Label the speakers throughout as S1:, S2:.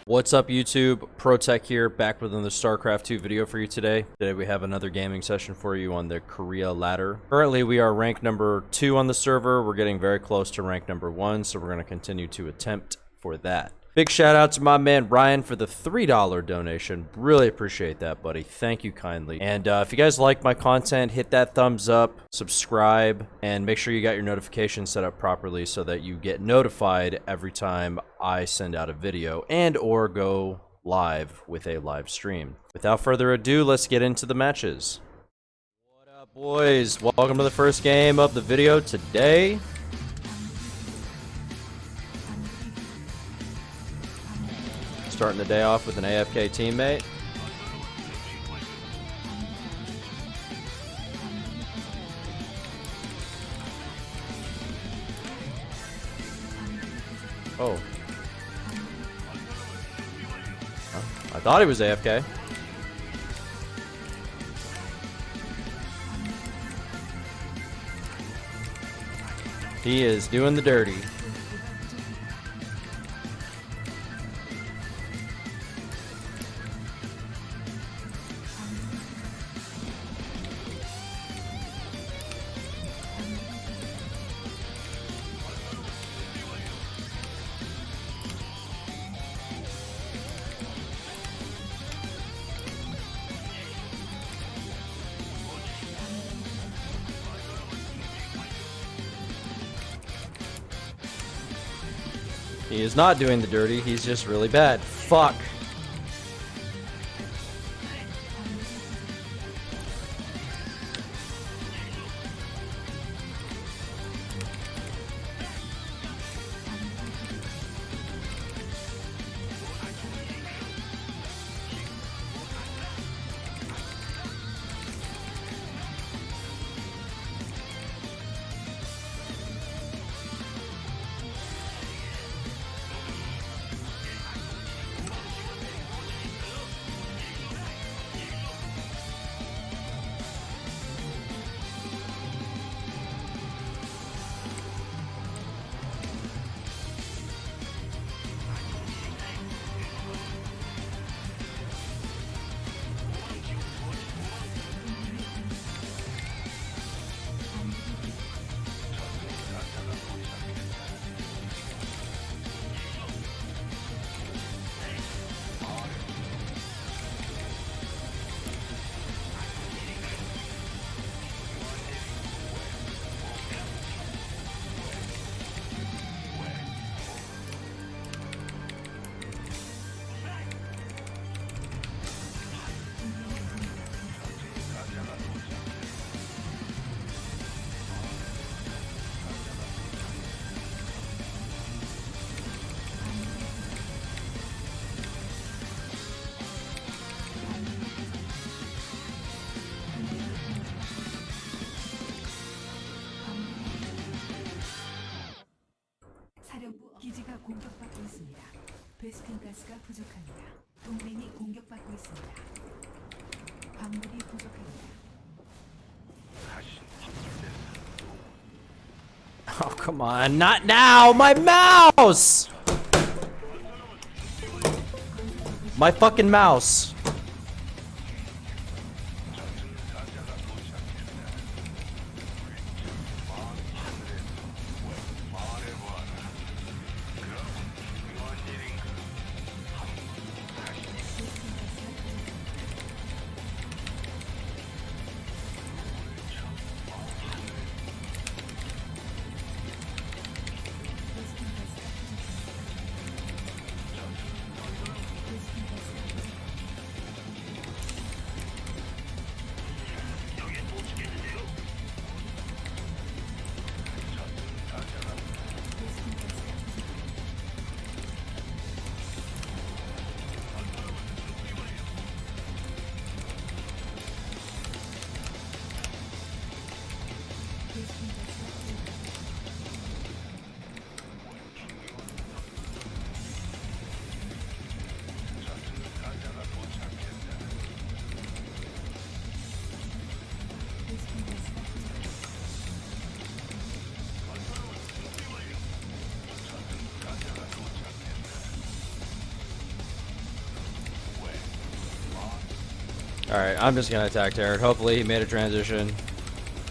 S1: What's up YouTube? ProTech here, back with another Starcraft 2 video for you today. Today we have another gaming session for you on the Korea ladder. Currently we are rank number 2 on the server. We're getting very close to rank number 1, so we're going to continue to attempt for that. Big shout out to my man Ryan for the $3 donation. Really appreciate that, buddy. Thank you kindly. And if you guys like my content, hit that thumbs up, subscribe, and make sure you got your notifications set up properly so that you get notified every time I send out a video and or go live with a live stream. Without further ado, let's get into the matches. What up, boys? Welcome to the first game of the video today. Starting the day off with an AFK teammate. Oh. I thought he was AFK. He is doing the dirty. He is not doing the dirty, he's just really bad. Fuck.
S2: 기지가 공격받고 있습니다. 베스킨 가스가 부족합니다. 동맹이 공격받고 있습니다. 광물이 부족합니다.
S1: Oh, come on. Not now! My mouse! My fucking mouse. Alright, I'm just gonna attack Terran. Hopefully he made a transition.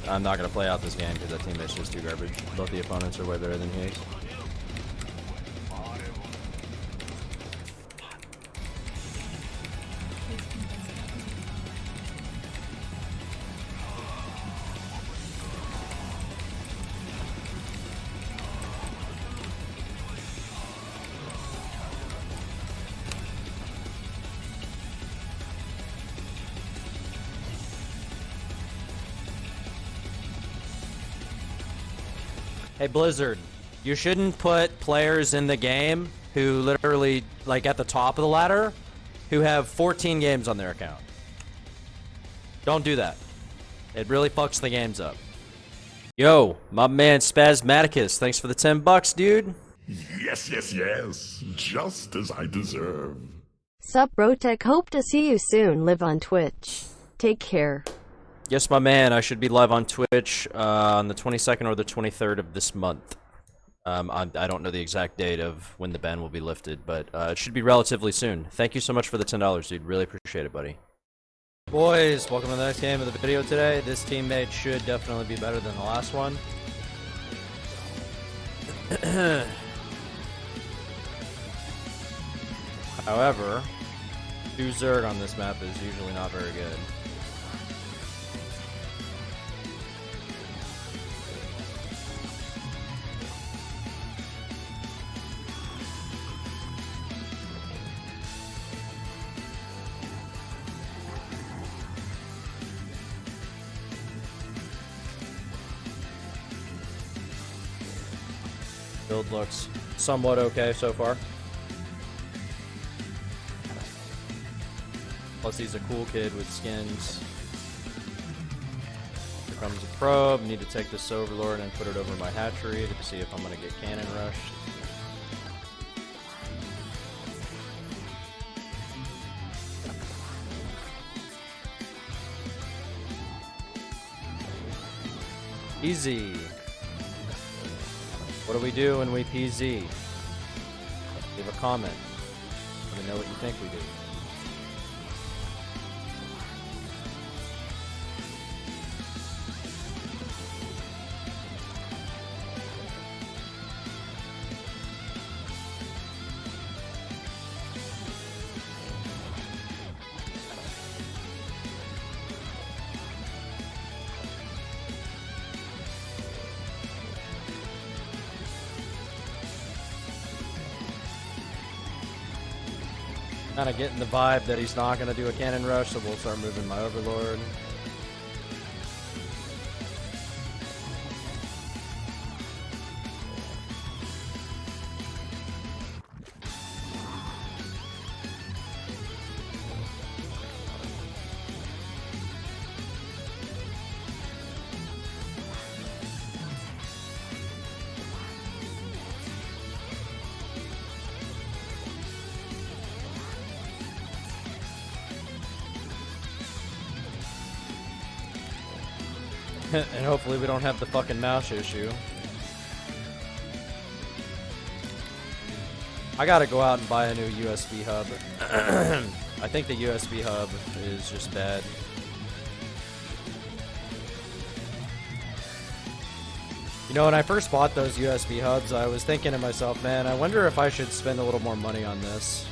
S1: I'm not gonna play out this game because that teammate's just too garbage. Both the opponents are way better than he is. Hey Blizzard, you shouldn't put players in the game who literally, like at the top of the ladder, who have 14 games on their account. Don't do that. It really fucks the games up. Yo, my man Spasmaticus, thanks for the 10 bucks, dude.
S3: Yes, yes, yes. Just as I deserve.
S4: Sup, Brotech? Hope to see you soon. Live on Twitch. Take care.
S1: Yes, my man, I should be live on Twitch on the 22nd or the 23rd of this month. I don't know the exact date of when the ban will be lifted, but it should be relatively soon. Thank you so much for the $10, dude. Really appreciate it, buddy. Boys, welcome to the next game of the video today. This teammate should definitely be better than the last one. However, 2 Zerg on this map is usually not very good. Build looks somewhat okay so far. Plus he's a cool kid with skins. Here comes a probe. Need to take this Overlord and put it over my hatchery to see if I'm gonna get cannon rushed. Easy. What do we do when we PZ? Leave a comment. Let me know what you think we do. Kind of getting the vibe that he's not going to do a cannon rush, so we'll start moving my Overlord. And hopefully we don't have the fucking mouse issue. I gotta go out and buy a new USB hub. I think the USB hub is just bad. You know, when I first bought those USB hubs, I was thinking to myself, man, I wonder if I should spend a little more money on this.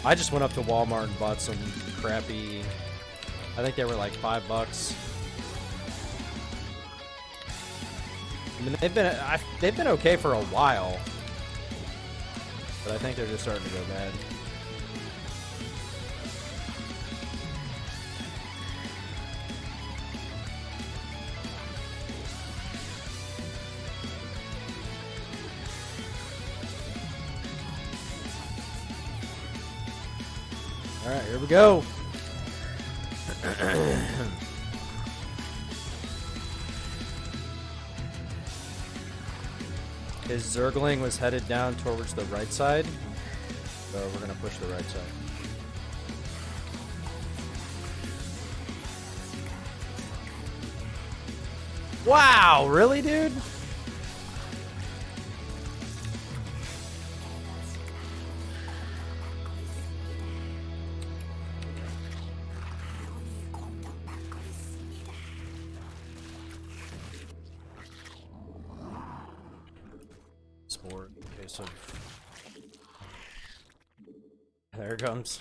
S1: I just went up to Walmart and bought some crappy, I think they were like $5. I mean, they've been okay for a while, but I think they're just starting to go bad. All right, here we go. His Zergling was headed down towards the right side, so we're gonna push the right side. Wow, really, dude? for in case of... There it comes.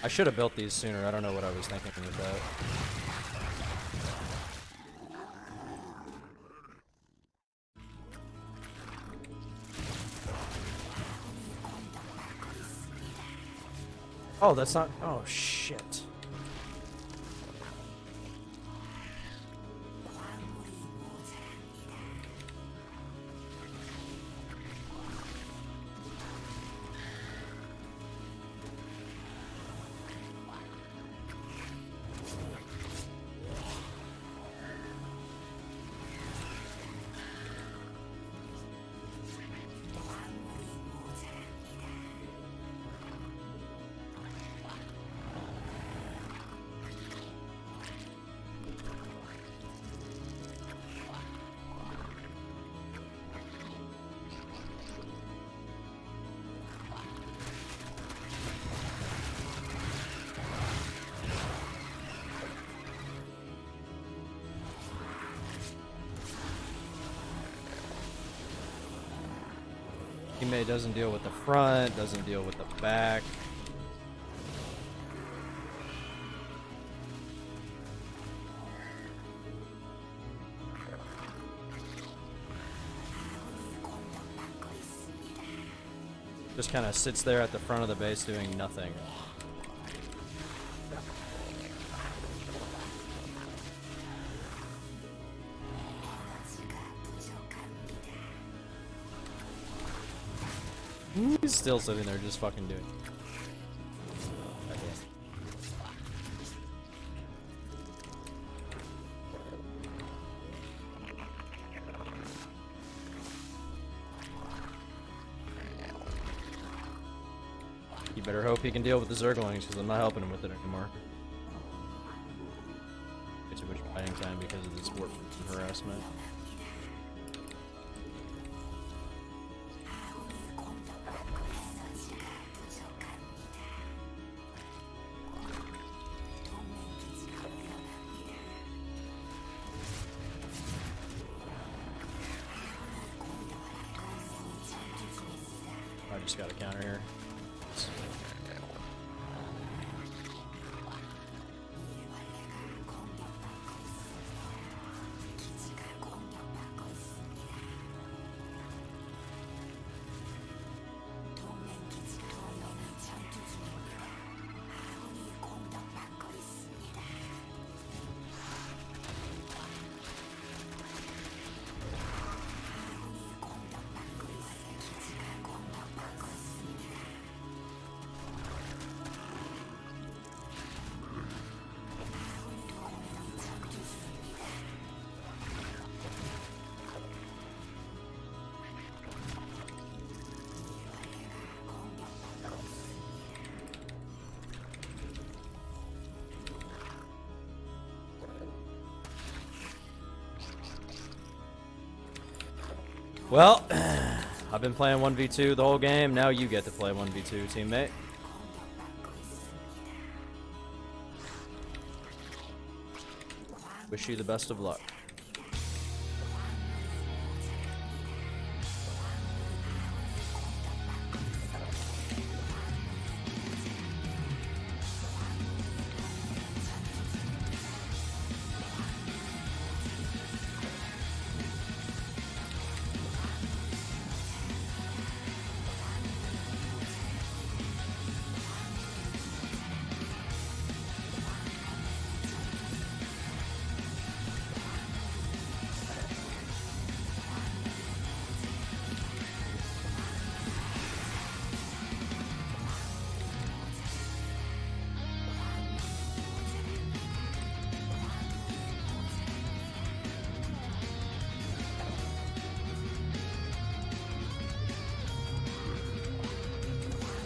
S1: I should have built these sooner. I don't know what I was thinking with that. Oh, that's not... Oh, shit. Teammate doesn't deal with the front, doesn't deal with the back. Just kind of sits there at the front of the base doing nothing. He's still sitting there just fucking doing. You better hope he can deal with the Zerglings, because I'm not helping him with it anymore. Way too much fighting time because of this warp harassment. I just got a counter here. Well, I've been playing 1v2 the whole game. Now you get to play 1v2, teammate. Wish you the best of luck.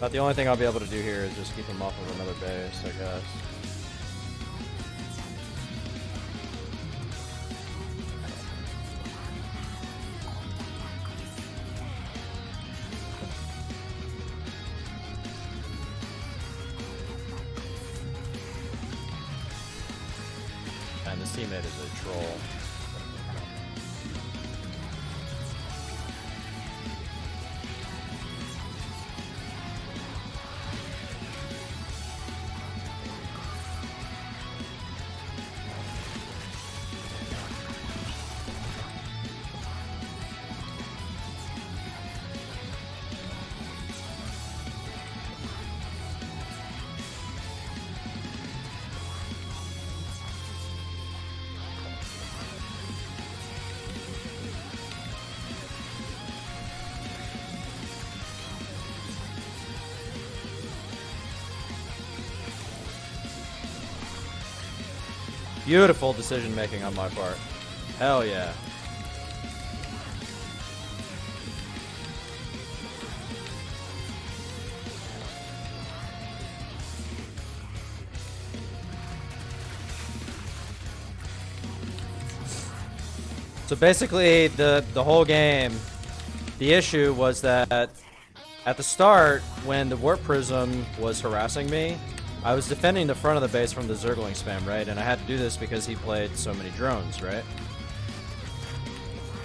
S1: But the only thing I'll be able to do here is just keep him off of another base, I guess. And this teammate is a troll. Beautiful decision making on my part. Hell yeah. So basically, the whole game, the issue was that at the start, when the warp prism was harassing me, I was defending the front of the base from the Zergling spam, right? And I had to do this because he played so many drones, right?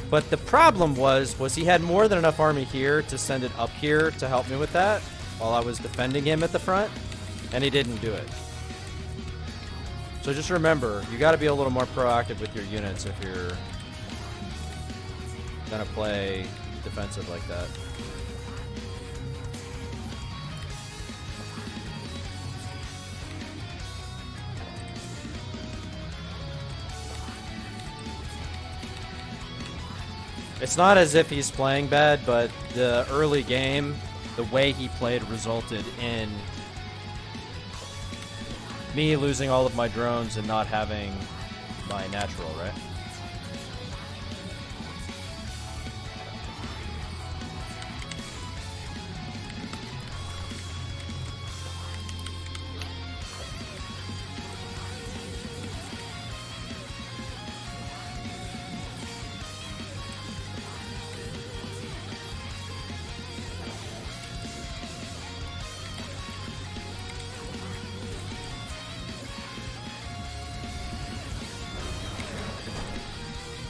S1: But the problem was he had more than enough army here to send it up here to help me with that while I was defending him at the front, and he didn't do it. So just remember, you got to be a little more proactive with your units if you're gonna play defensive like that. It's not as if he's playing bad, but the early game, the way he played resulted in me losing all of my drones and not having my natural, right?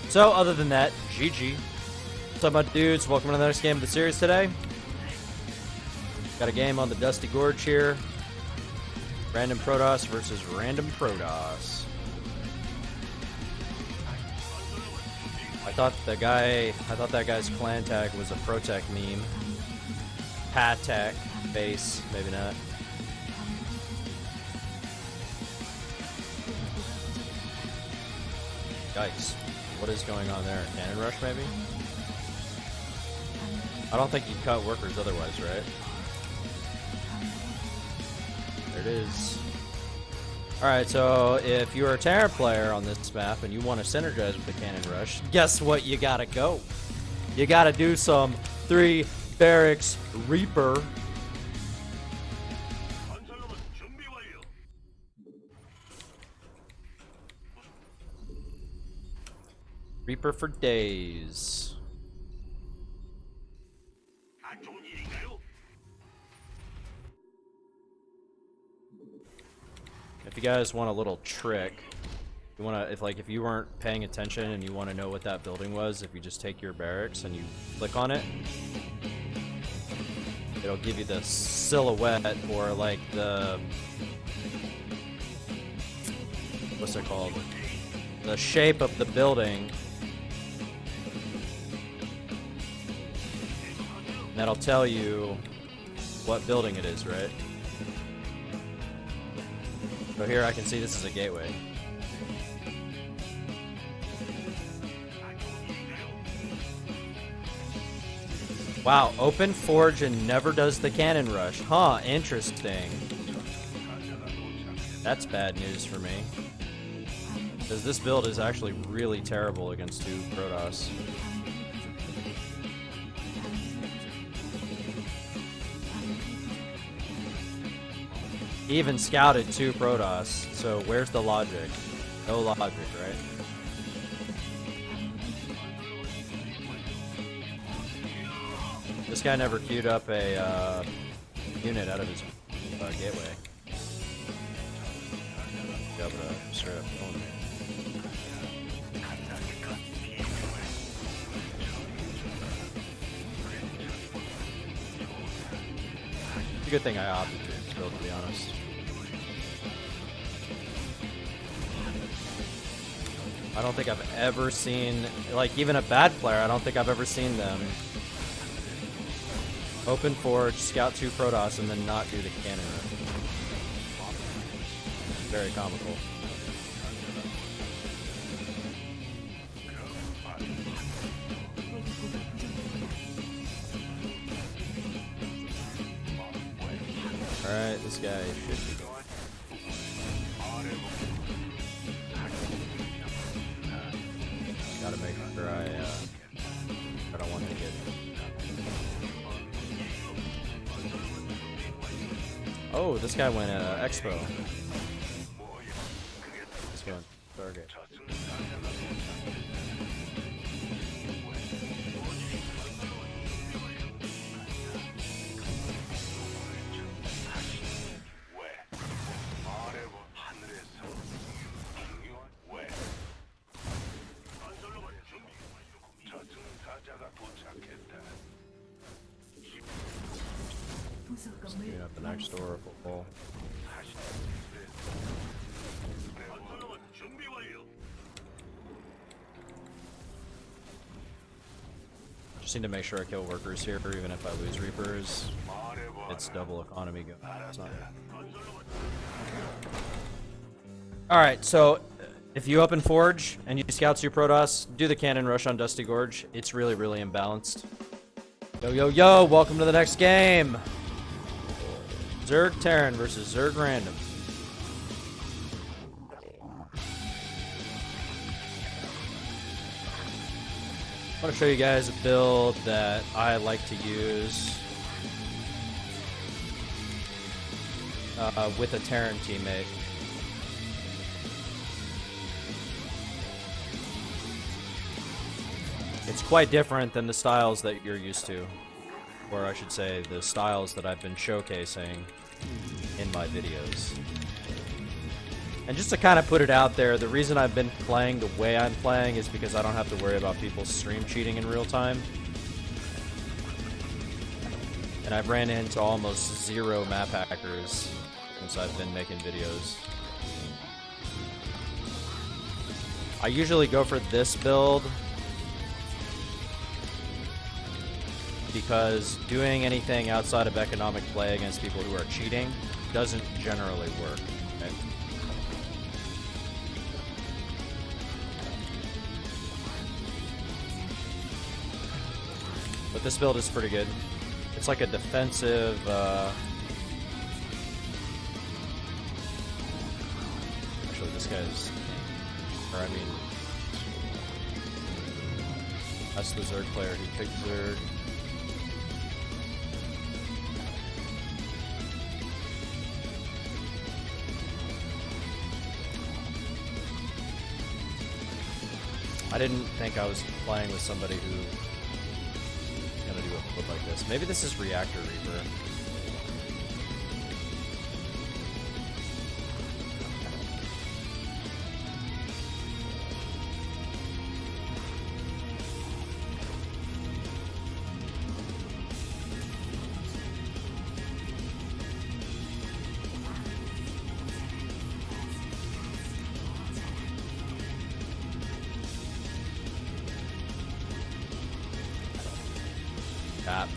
S1: So, other than that, GG. What's up, my dudes? Welcome to the next game of the series today. Got a game on the Dusty Gorge here. Random Protoss versus Random Protoss. I thought that guy's clan tag was a Protec meme. Patek base, maybe not. Yikes. What is going on there? Cannon rush, maybe? I don't think you cut workers otherwise, right? There it is. Alright, so if you're a Terran player on this map and you want to synergize with the cannon rush, guess what you gotta go? You gotta do some 3 barracks Reaper. Reaper for days. If you guys want a little trick, you wanna if you weren't paying attention and you want to know what that building was, if you just take your barracks and you click on it, it'll give you the silhouette or like the what's it called? The shape of the building. That'll tell you what building it is, right? So here I can see this is a gateway. Wow, open forge and never does the cannon rush. Huh, interesting. That's bad news for me. Because this build is actually really terrible against 2 Protoss. He even scouted 2 Protoss, so where's the logic? No logic, right? This guy never queued up a unit out of his gateway. Yeah, but straight up pulling me. It's a good thing I opted to build, to be honest. I don't think I've ever seen, like, even a bad player, I don't think I've ever seen them open forge, scout 2 Protoss, and then not do the cannon run. Very comical. Alright, this guy should be going. gotta make sure I don't want to get. Oh, this guy went Expo. Let's go Stargate.
S2: 부속 건물
S1: Clean up the next door. Full. Just need to make sure I kill workers here, even if I lose Reapers. It's double economy go. It's not Alright, so if you open Forge and you scouts your Protoss, do the cannon rush on Dusty Gorge. It's really, really imbalanced. Yo, yo, yo! Welcome to the next game! Zerg Terran versus Zerg Random. I want to show you guys a build that I like to use with a Terran teammate. It's quite different than the styles that you're used to, or I should say the styles that I've been showcasing in my videos. And just to kind of put it out there, the reason I've been playing the way I'm playing is because I don't have to worry about people stream cheating in real time. And I've ran into almost zero map hackers since I've been making videos. I usually go for this build because doing anything outside of economic play against people who are cheating doesn't generally work. Okay? But this build is pretty good. It's like a defensive, actually this guy's, or I mean, that's the Zerg player, he picked Zerg. I didn't think I was playing with somebody who was gonna do a flip like this. Maybe this is Reactor Reaper. Cap.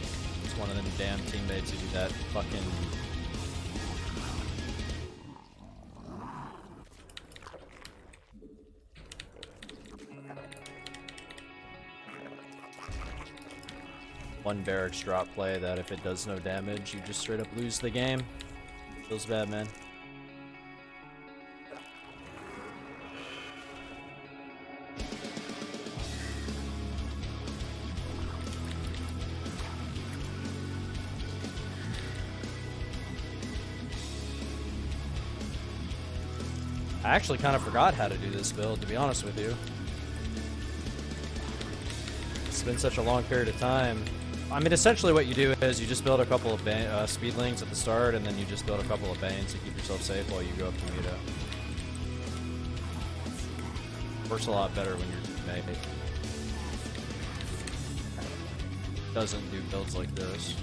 S1: It's one of them damn teammates who do that fucking... One barracks drop play that if it does no damage, you just straight up lose the game. Feels bad, man. I actually kind of forgot how to do this build, to be honest with you. It's been such a long period of time. I mean, essentially what you do is you just build a couple of speedlings at the start, and then you just build a couple of banes to keep yourself safe while you go up to Muta. Works a lot better when you're made. Doesn't do builds like this.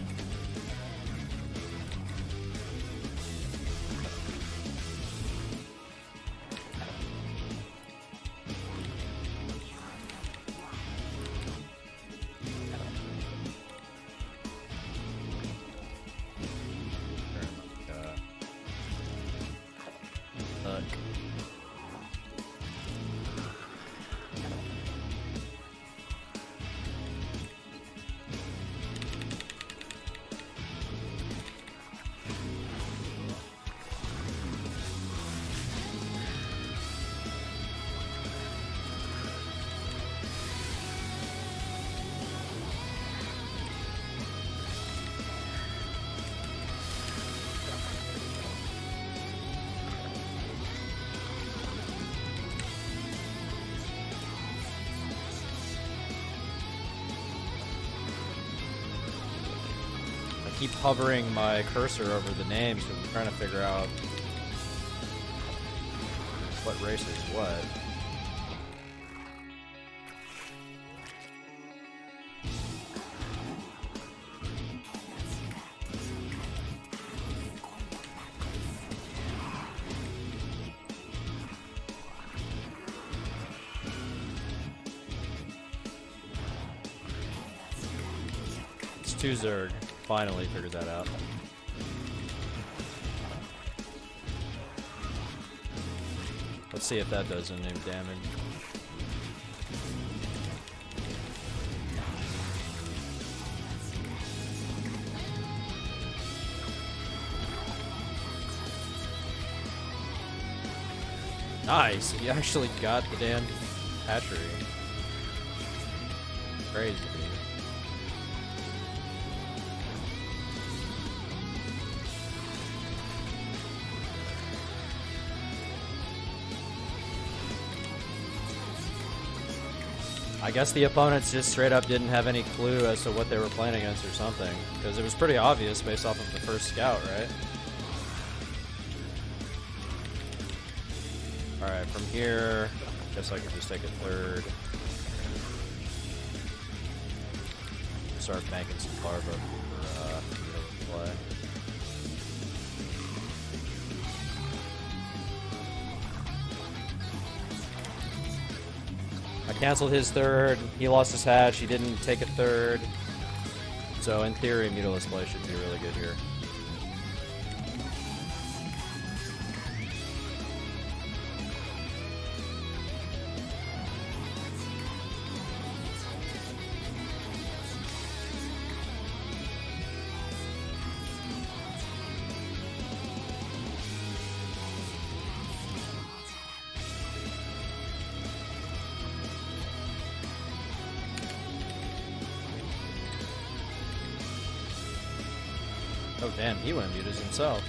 S1: keep hovering my cursor over the names because I'm trying to figure out what race is what. It's 2 Zerg. Finally figured that out. Let's see if that does any damage. Nice! He actually got the damn hatchery. Crazy. I guess the opponents just straight up didn't have any clue as to what they were playing against or something, because it was pretty obvious based off of the first scout, right? Alright, from here, guess I could just take a third. Start banking some larva for play. I canceled his third, he lost his hatch, he didn't take a third. So in theory, Mutalist play should be really good here. Oh damn, he went mutas himself.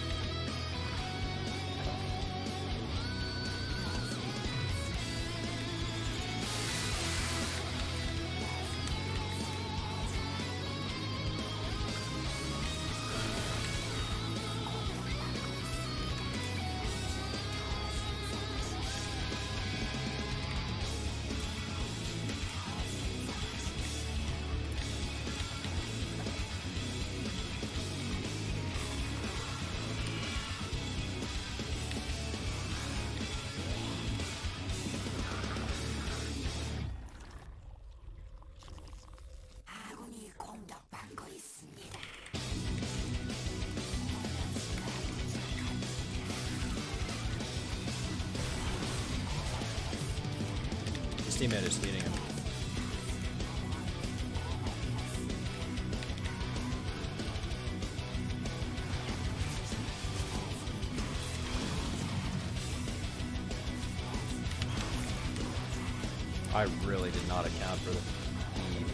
S1: His teammate is leading him. I really did not account for the feed.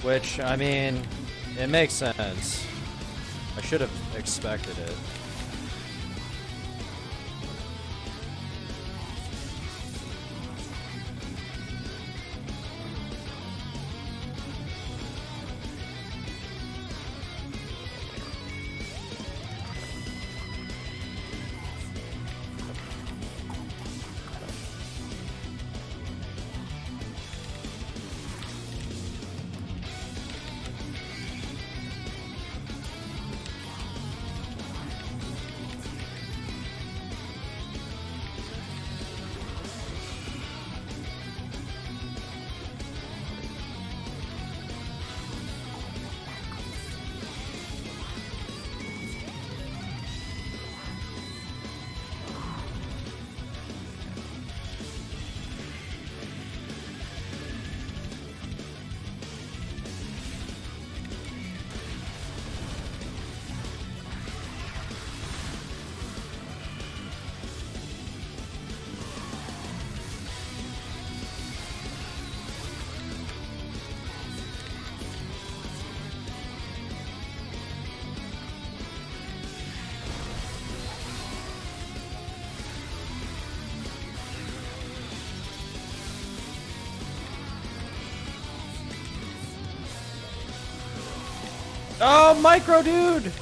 S1: Which, I mean, it makes sense. I should have expected it. Oh, micro dude!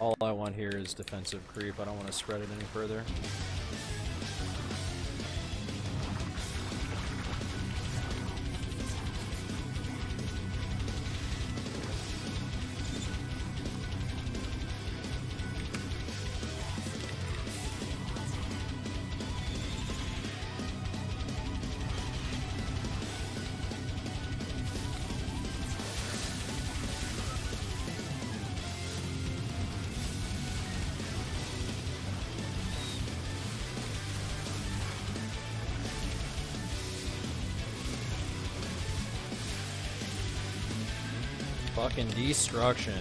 S1: All I want here is defensive creep. I don't want to spread it any further. Fucking destruction.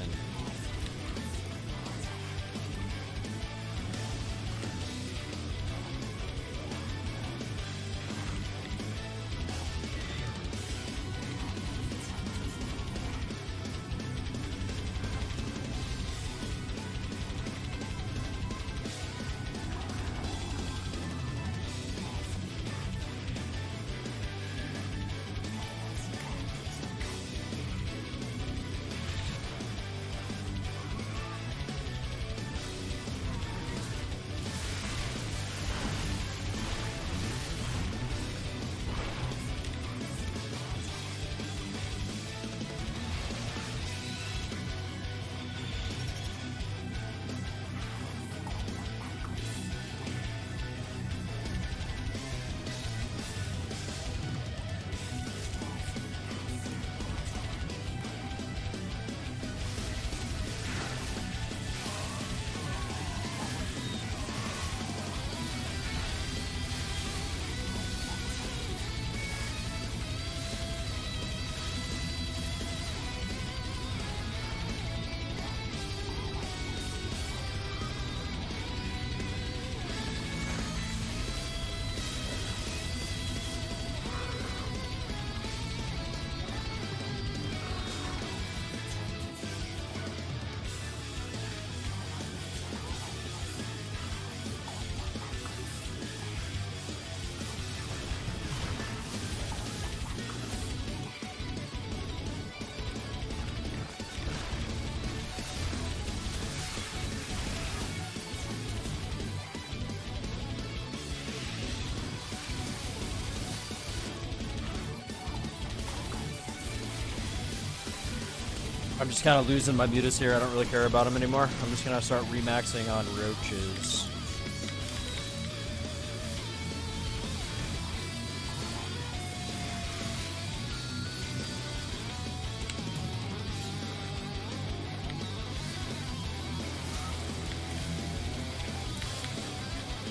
S1: I'm just kind of losing my mutas here. I don't really care about them anymore. I'm just going to start remaxing on roaches.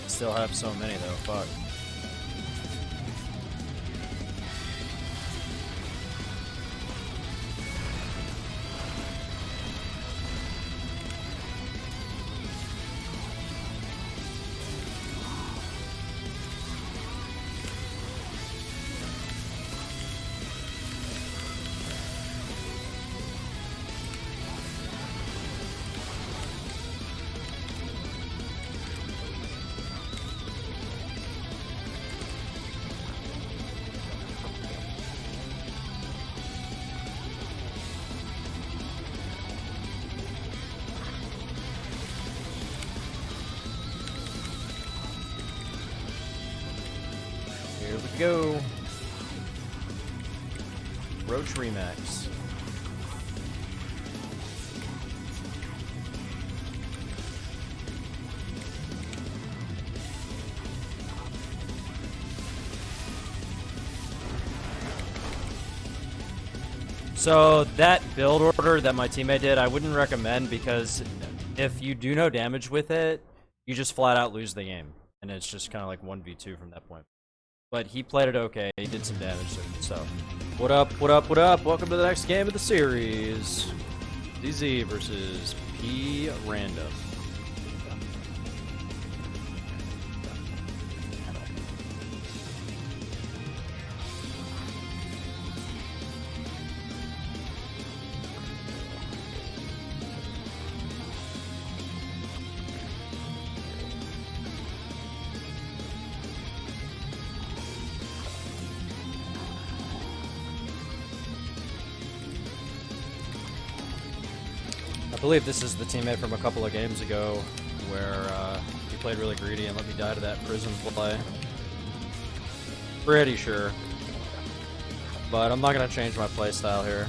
S1: Still have so many though, fuck. Here we go. Roach Remax. So that build order that my teammate did, I wouldn't recommend, because if you do no damage with it, you just flat out lose the game. And it's just kind of like 1v2 from that point. But he played it okay. He did some damage to it, so. What up, what up, what up? Welcome to the next game of the series. DZ versus P Random. I believe this is the teammate from a couple of games ago where he played really greedy and let me die to that prison play. Pretty sure. But I'm not going to change my playstyle here.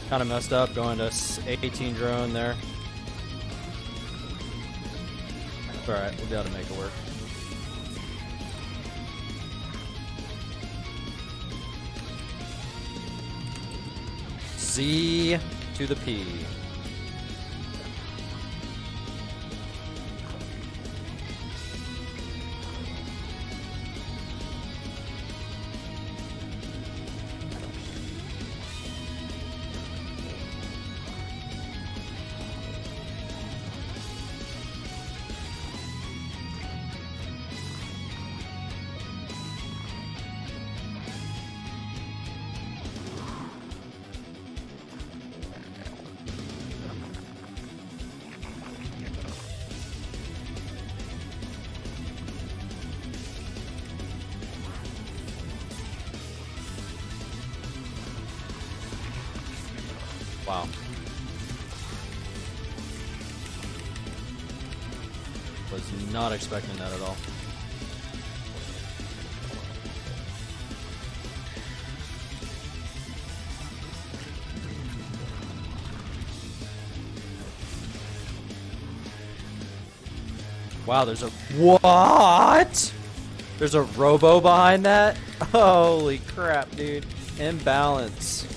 S1: Kind of messed up going to 18 drone there. It's alright, we'll be able to make it work. Z to the P. Wow. Was not expecting that at all. Wow, there's a what? There's a robo behind that? Holy crap, dude. Imbalance.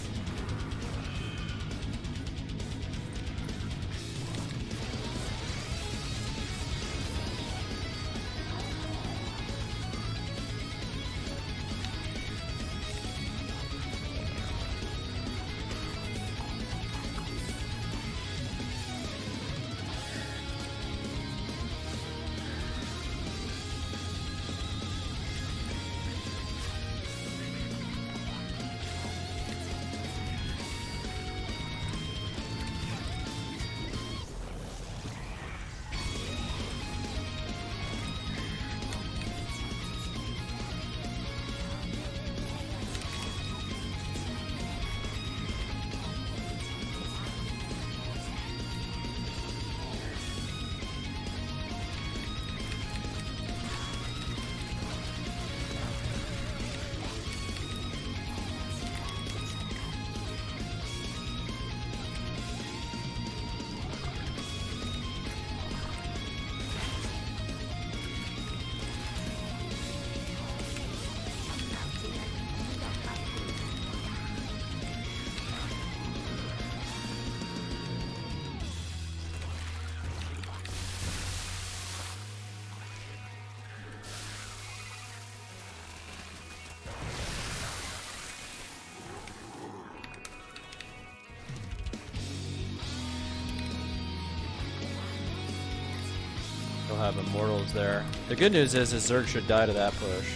S1: have immortals there. The good news is Zerg should die to that push.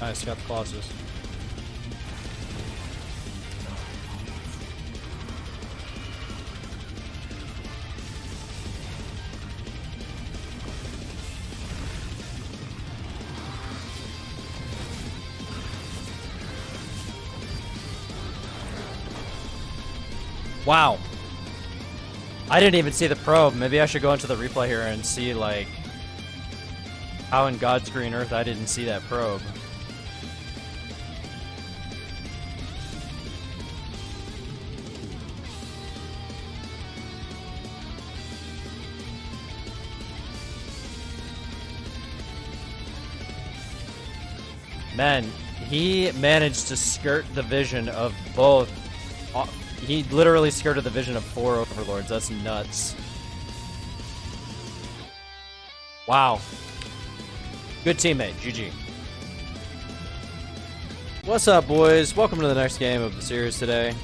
S1: Nice, got the Colossus. Wow. I didn't even see the probe. Maybe I should go into the replay here and see, like, how in God's green earth I didn't see that probe. Man, he managed to skirt the vision of both. He literally skirted the vision of 4 overlords. That's nuts. Wow. Good teammate. GG. What's up, boys? Welcome to the next game of the series today.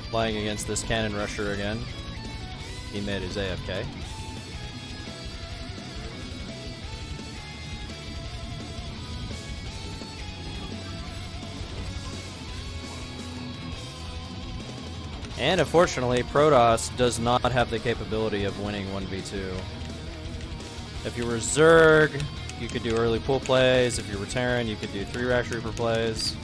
S1: Playing against this cannon rusher again. Teammate is AFK. And unfortunately, Protoss does not have the capability of winning 1v2. If you were Zerg, you could do early pool plays. If you were Terran, you could do 3-Rash Reaper plays.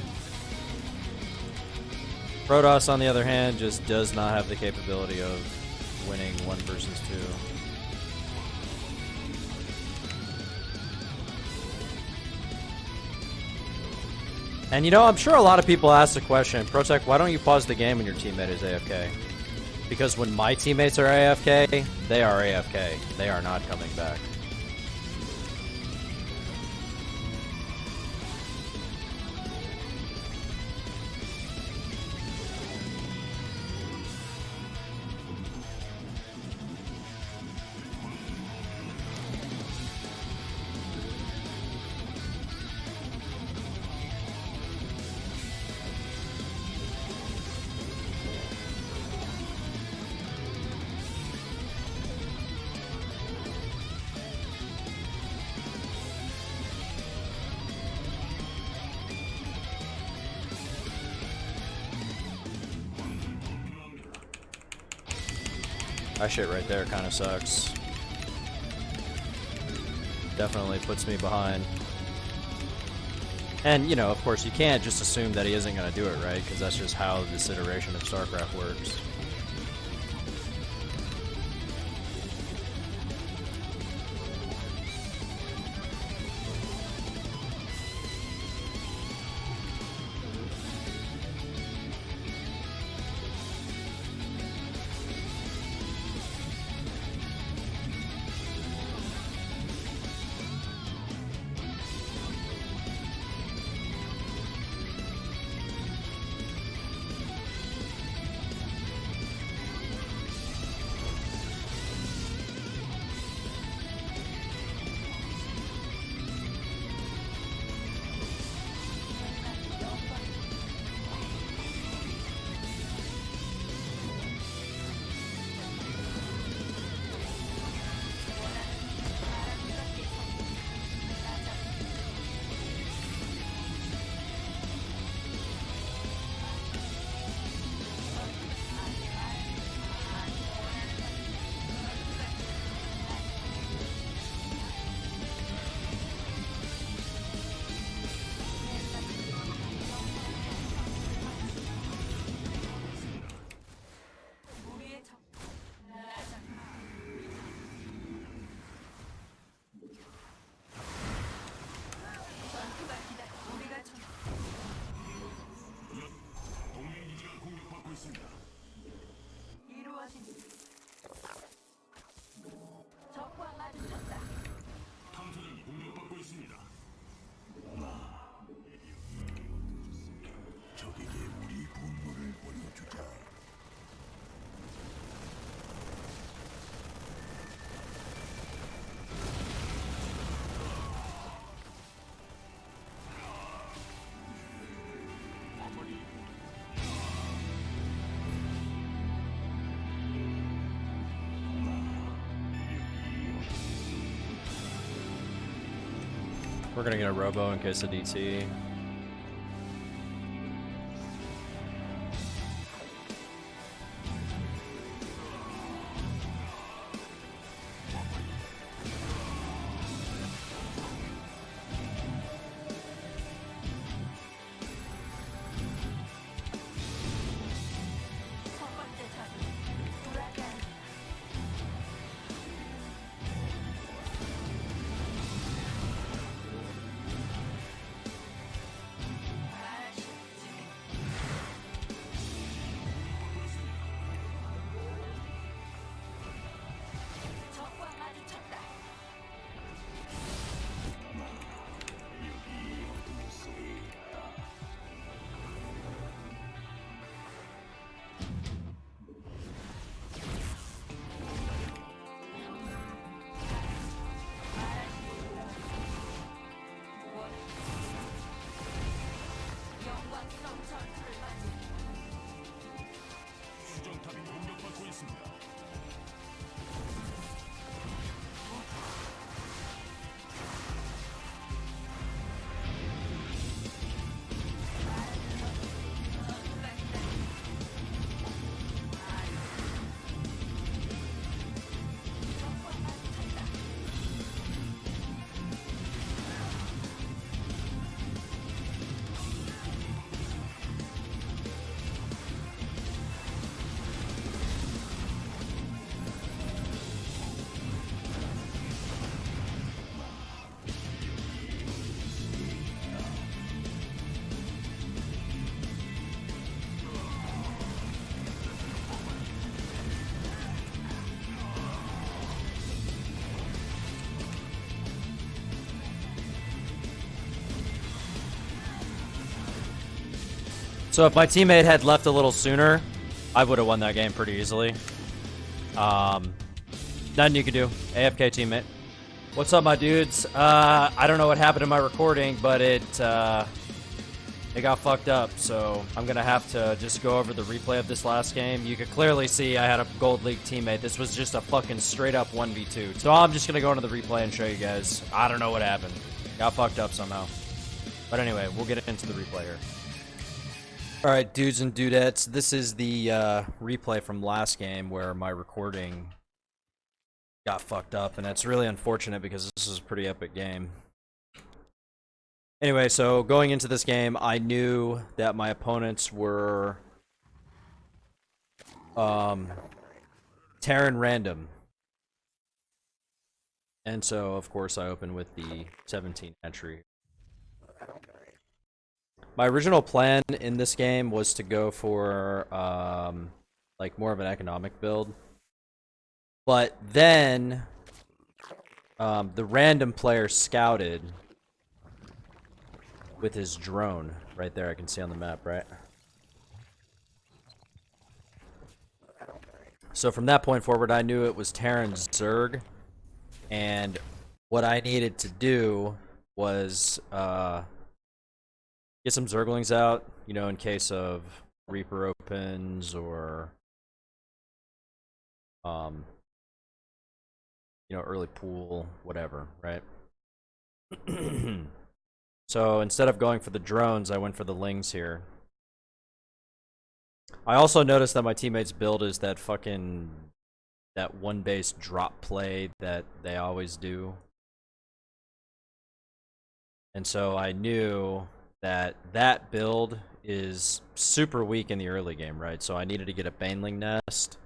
S1: Protoss, on the other hand, just does not have the capability of winning 1 versus 2. And you know, I'm sure a lot of people ask the question, Protec, why don't you pause the game when your teammate is AFK? Because when my teammates are AFK, they are AFK. They are not coming back. That shit right there kind of sucks. Definitely puts me behind. And, you know, of course, you can't just assume that he isn't going to do it, right? Because that's just how this iteration of Starcraft works. We're gonna get a robo in case of DT. So if my teammate had left a little sooner, I would have won that game pretty easily. Nothing you can do. AFK teammate. What's up, my dudes? I don't know what happened to my recording, but it got fucked up, so I'm gonna have to just go over the replay of this last game. You could clearly see I had a Gold League teammate. This was just a fucking straight up 1v2. So I'm just gonna go into the replay and show you guys. I don't know what happened. Got fucked up somehow. But anyway, we'll get into the replay here. Alright, dudes and dudettes, this is the replay from last game where my recording got fucked up, and it's really unfortunate because this is a pretty epic game. Anyway, so going into this game, I knew that my opponents were Terran random. And so, of course, I open with the 17 entry. My original plan in this game was to go for like more of an economic build. But then the random player scouted with his drone right there. I can see on the map, right? So from that point forward, I knew it was Terran's Zerg, and what I needed to do was get some Zerglings out, you know, in case of Reaper opens or you know, early pool, whatever, right? So instead of going for the drones, I went for the Lings here. I also noticed that my teammates' build is that that one base drop play that they always do. And so I knew that that build is super weak in the early game, right? So I needed to get a Baneling nest,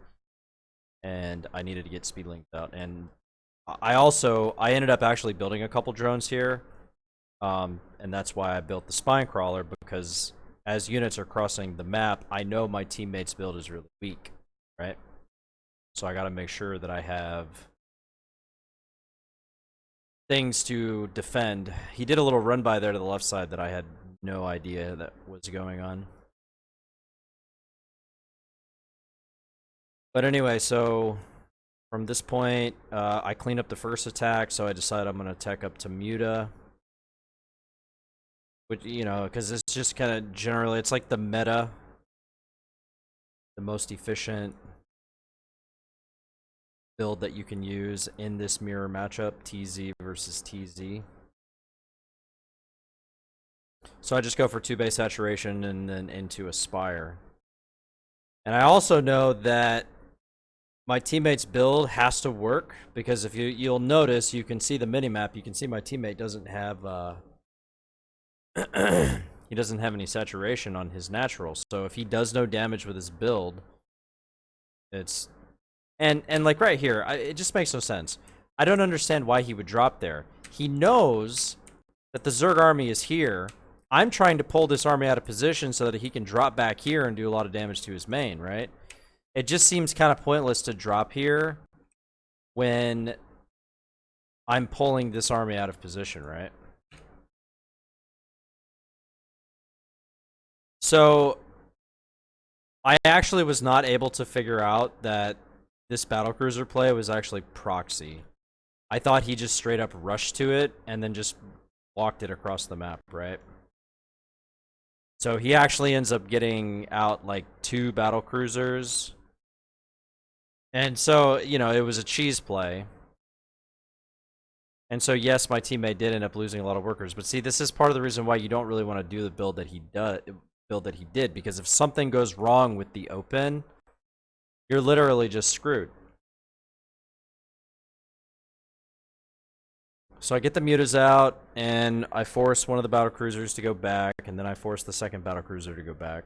S1: and I needed to get Speedlings out. And I ended up actually building a couple drones here, and that's why I built the Spine Crawler, because as units are crossing the map, I know my teammate's build is really weak, right? So I gotta make sure that I have things to defend. He did a little run by there to the left side that I had no idea that was going on. But anyway, so from this point, I cleaned up the first attack, so I decided I'm gonna tech up to Muta. Which, you know, because it's just kind of generally, it's like the meta, the most efficient build that you can use in this mirror matchup, TZ versus TZ. So I just go for 2 base saturation and then into Aspire. And I also know that my teammate's build has to work, because if you'll notice, you can see the minimap, you can see my teammate doesn't have he doesn't have any saturation on his natural. So if he does no damage with his build, it's and like right here, it just makes no sense. I don't understand why he would drop there. He knows that the Zerg army is here. I'm trying to pull this army out of position so that he can drop back here and do a lot of damage to his main, right? It just seems kind of pointless to drop here when I'm pulling this army out of position, right? So I actually was not able to figure out that this battlecruiser play was actually proxy. I thought he just straight up rushed to it and then just walked it across the map, right? So he actually ends up getting out like 2 battlecruisers. And so, you know, it was a cheese play. And so, yes, my teammate did end up losing a lot of workers. But see, this is part of the reason why you don't really want to do the build that he did, because if something goes wrong with the open, you're literally just screwed. So I get the mutas out, and I force one of the battlecruisers to go back, and then I force the second battlecruiser to go back.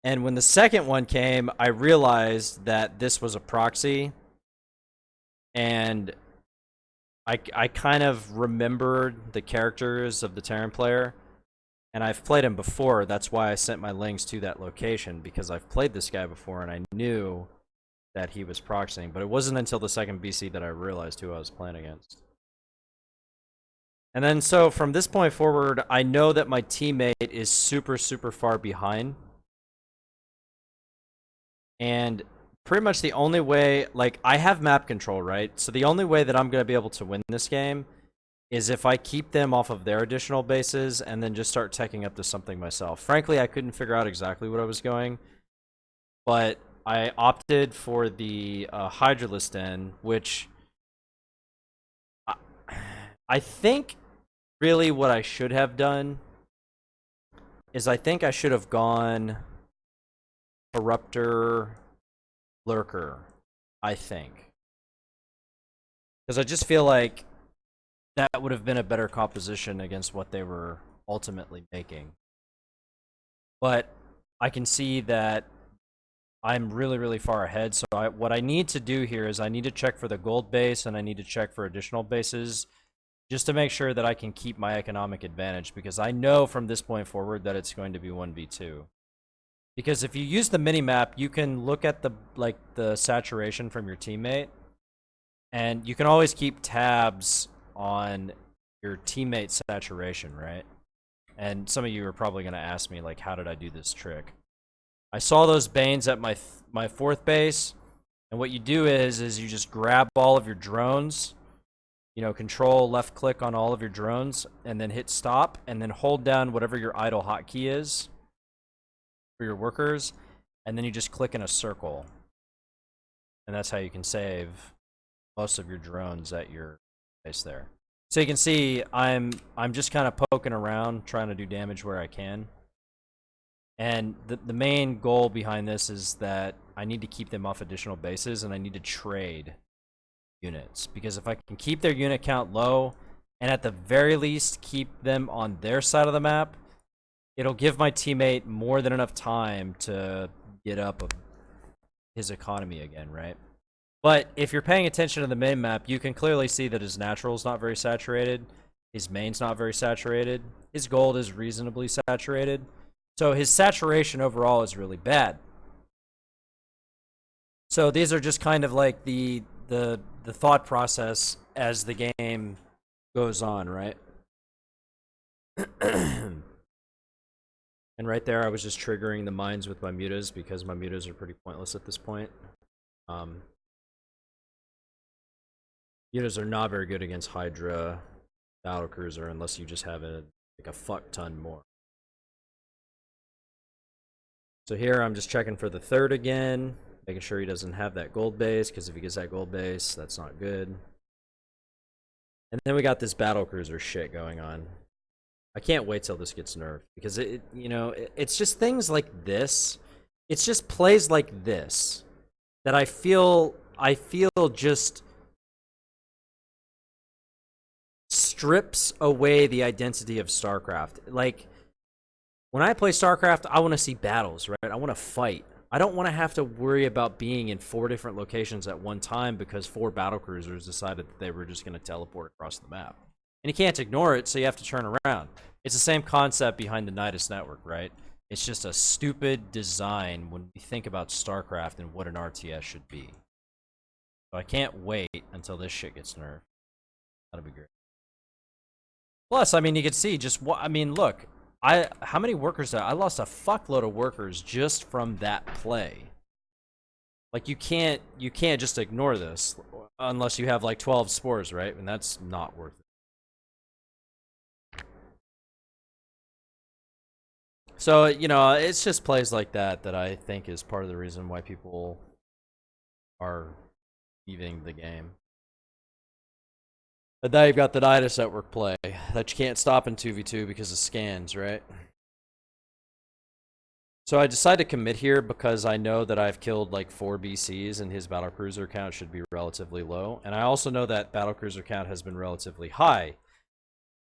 S1: And when the second one came, I realized that this was a proxy, and I kind of remembered the characters of the Terran player, and I've played him before. That's why I sent my Lings to that location, because I've played this guy before, and I knew that he was proxying. But it wasn't until the second BC that I realized who I was playing against. And then, so from this point forward, I know that my teammate is super, super far behind. And pretty much the only way, like, I have map control, right? So the only way that I'm going to be able to win this game is if I keep them off of their additional bases and then just start teching up to something myself. Frankly, I couldn't figure out exactly what I was going, but I opted for the Hydralisk Den, which I think really what I should have done is I think I should have gone Corruptor Lurker, I think. Because I just feel like that would have been a better composition against what they were ultimately making. But I can see that I'm really, really far ahead. So what I need to do here is I need to check for the gold base and I need to check for additional bases just to make sure that I can keep my economic advantage, because I know from this point forward that it's going to be 1v2. Because if you use the mini-map, you can look at the saturation from your teammate, and you can always keep tabs on your teammate saturation, right? And some of you are probably going to ask me, like, how did I do this trick? I saw those Banes at my fourth base, and what you do is you just grab all of your drones, you know, control left click on all of your drones, and then hit stop, and then hold down whatever your idle hotkey is for your workers, and then you just click in a circle. And that's how you can save most of your drones at your base there. So you can see I'm just kind of poking around, trying to do damage where I can. And the main goal behind this is that I need to keep them off additional bases, and I need to trade units. Because if I can keep their unit count low, and at the very least keep them on their side of the map, it'll give my teammate more than enough time to get up his economy again, right? But if you're paying attention to the main map, you can clearly see that his natural is not very saturated, his main's not very saturated, his gold is reasonably saturated. So his saturation overall is really bad. So these are just kind of like the thought process as the game goes on, right? And right there, I was just triggering the mines with my mutas because my mutas are pretty pointless at this point. Mutas are not very good against Hydra, Battlecruiser, unless you just have like a fuck ton more. So here I'm just checking for the third again, making sure he doesn't have that gold base, because if he gets that gold base, that's not good. And then we got this Battlecruiser shit going on. I can't wait till this gets nerfed, because it's just things like this. It's just plays like this that I feel just strips away the identity of StarCraft. Like, when I play StarCraft, I want to see battles, right? I want to fight. I don't want to have to worry about being in 4 different locations at one time because 4 battlecruisers decided that they were just going to teleport across the map. And you can't ignore it, so you have to turn around. It's the same concept behind the Nidus network, right? It's just a stupid design when we think about StarCraft and what an RTS should be. So I can't wait until this shit gets nerfed. That'll be great. Plus, I mean, you can see just what, I mean, look. How many workers did I lost a fuckload of workers just from that play. Like, you can't just ignore this unless you have like 12 spores, right? And that's not worth it. So, it's just plays like that I think is part of the reason why people are leaving the game. But now you've got the Nidus network play that you can't stop in 2v2 because of scans, right? So I decided to commit here because I know that I've killed like 4 BCs and his battlecruiser count should be relatively low. And I also know that battlecruiser count has been relatively high.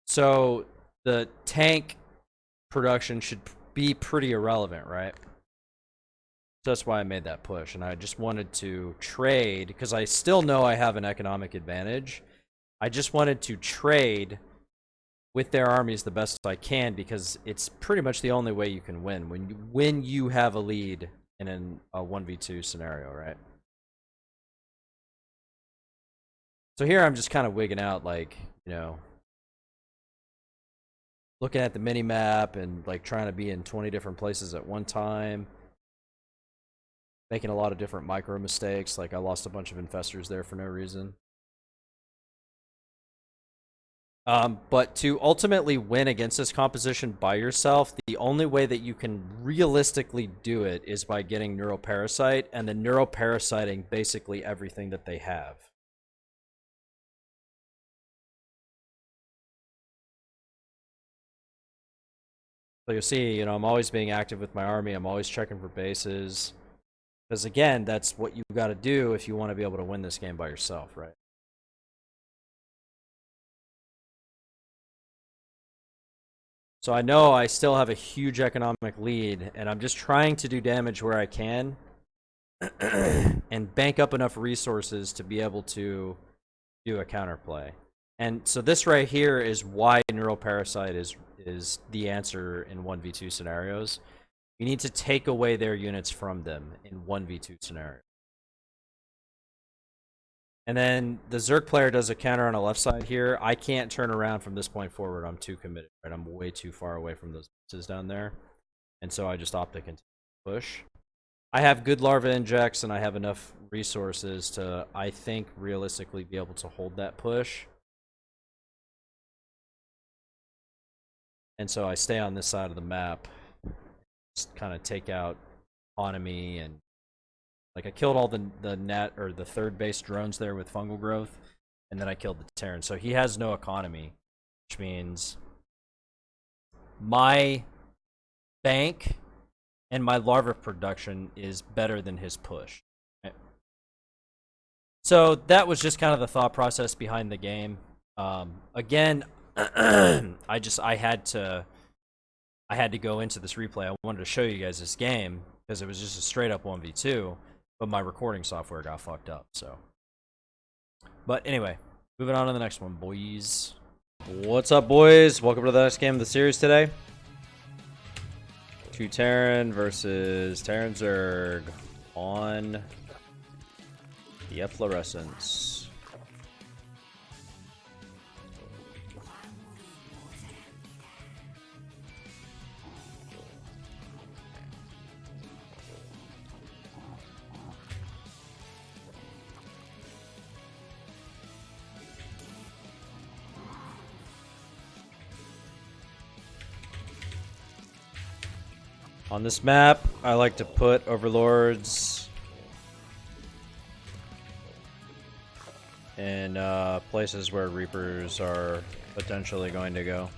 S1: So the tank production should be pretty irrelevant, right? So that's why I made that push. And I just wanted to trade because I still know I have an economic advantage. I just wanted to trade with their armies the best I can because it's pretty much the only way you can win when you have a lead in a 1v2 scenario, right? So here I'm just kind of wigging out, like, looking at the mini map and like trying to be in 20 different places at one time, making a lot of different micro mistakes. Like, I lost a bunch of infestors there for no reason. But to ultimately win against this composition by yourself, the only way that you can realistically do it is by getting Neuroparasite and then neuroparasiting basically everything that they have. So you'll see, you know, I'm always being active with my army. I'm always checking for bases. Because again, that's what you got to do if you want to be able to win this game by yourself, right? So I know I still have a huge economic lead, and I'm just trying to do damage where I can and bank up enough resources to be able to do a counterplay. And so this right here is why Neural Parasite is the answer in 1v2 scenarios. You need to take away their units from them in 1v2 scenarios. And then the Zerg player does a counter on the left side here. I can't turn around from this point forward. I'm too committed, right? I'm way too far away from those pieces down there. And so I just opt to continue to push. I have good larva injects, and I have enough resources to, I think, realistically be able to hold that push. And so I stay on this side of the map. Just kind of take out economy and like I killed all the net or the third base drones there with fungal growth, and then I killed the Terran. So he has no economy, which means my bank and my larva production is better than his push. Right? So that was just kind of the thought process behind the game. Again, I had to go into this replay. I wanted to show you guys this game because it was just a straight up 1v2. But my recording software got fucked up, so. But anyway, moving on to the next one, boys. What's up, boys? Welcome to the next game of the series today. 2 Terran versus Terran Zerg on the Efflorescence. On this map, I like to put overlords in places where reapers are potentially going to go.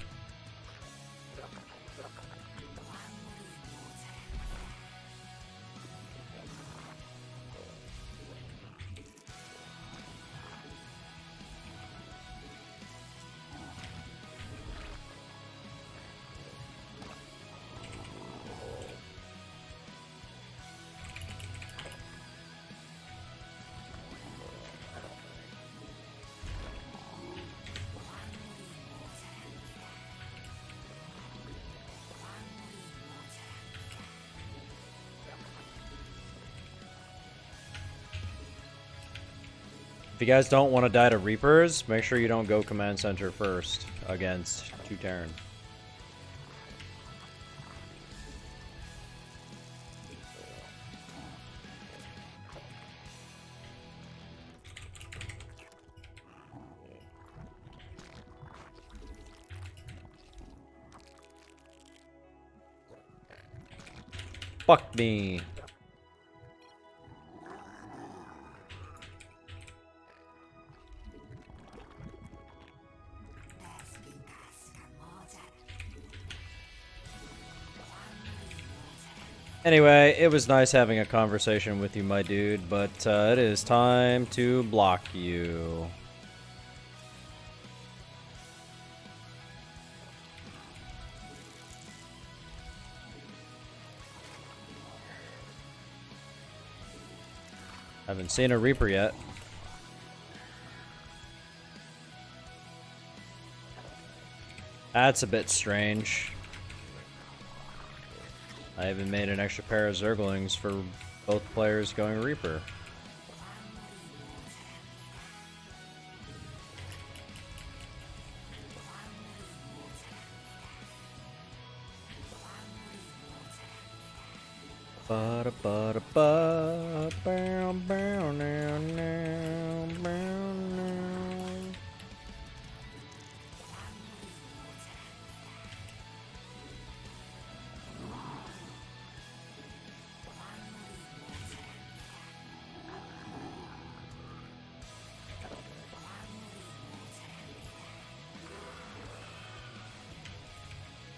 S1: If you guys don't want to die to Reapers, make sure you don't go Command Center first against 2 Terran. Fuck me. Anyway, it was nice having a conversation with you, my dude, but it is time to block you. Haven't seen a Reaper yet. That's a bit strange. I even made an extra pair of Zerglings for both players going Reaper.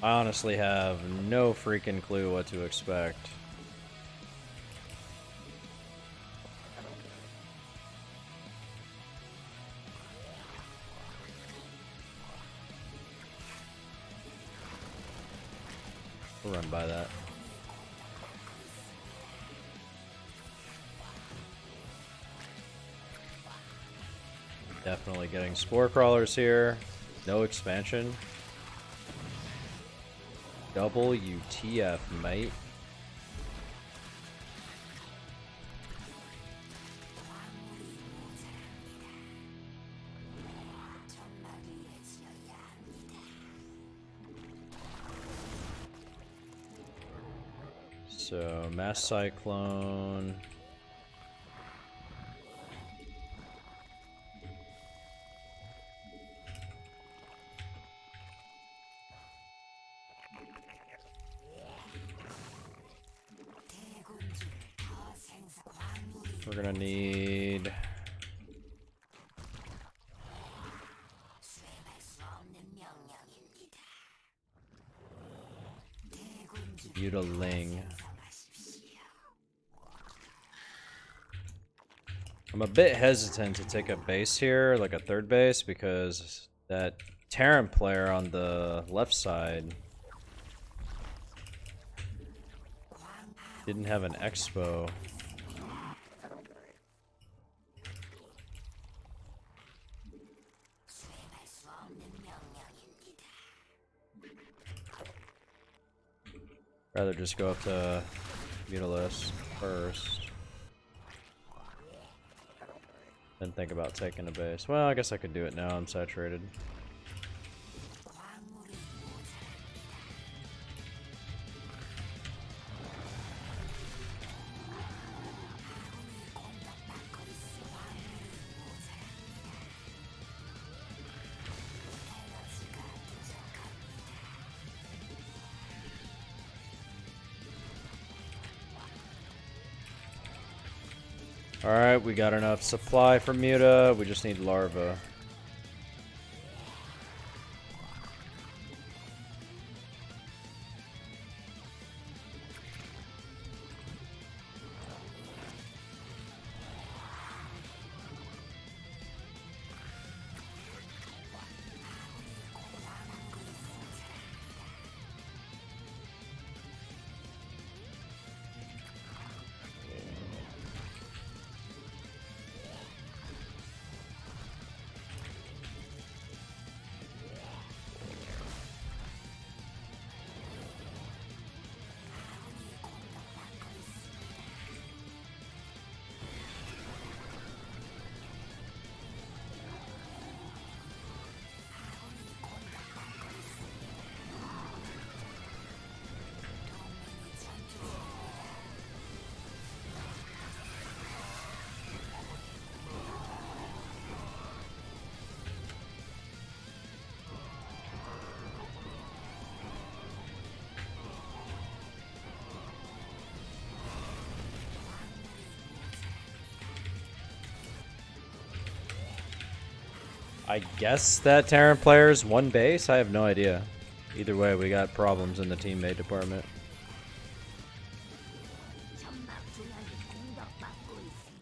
S1: I honestly have no freaking clue what to expect. We'll run by that. Definitely getting spore crawlers here. No expansion. WTF, mate. So, mass cyclone. We're gonna need Butaling. I'm a bit hesitant to take a base here, like a third base, because that Terran player on the left side didn't have an expo. Rather just go up to Mutalis first. Then think about taking a base. Well, I guess I could do it now, I'm saturated. Alright, we got enough supply for Muta, we just need larva. I guess that Terran player's one base? I have no idea. Either way, we got problems in the teammate department.
S2: 점막 중앙이 공격받고 있습니다.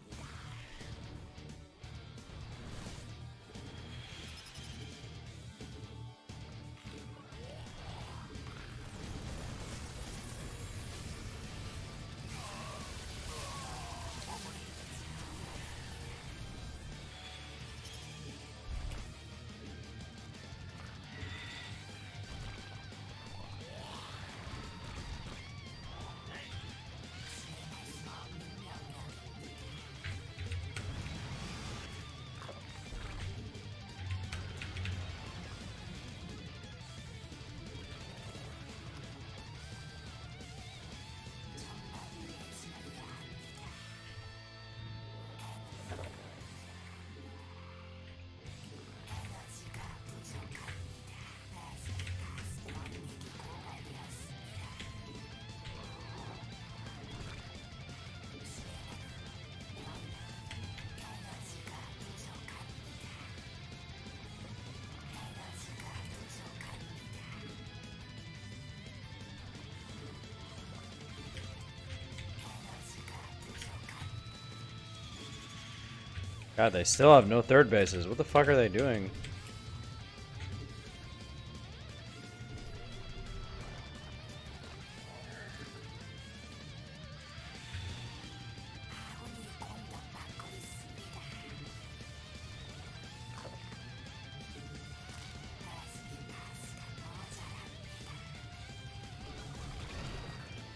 S1: God, they still have no third bases. What the fuck are they doing?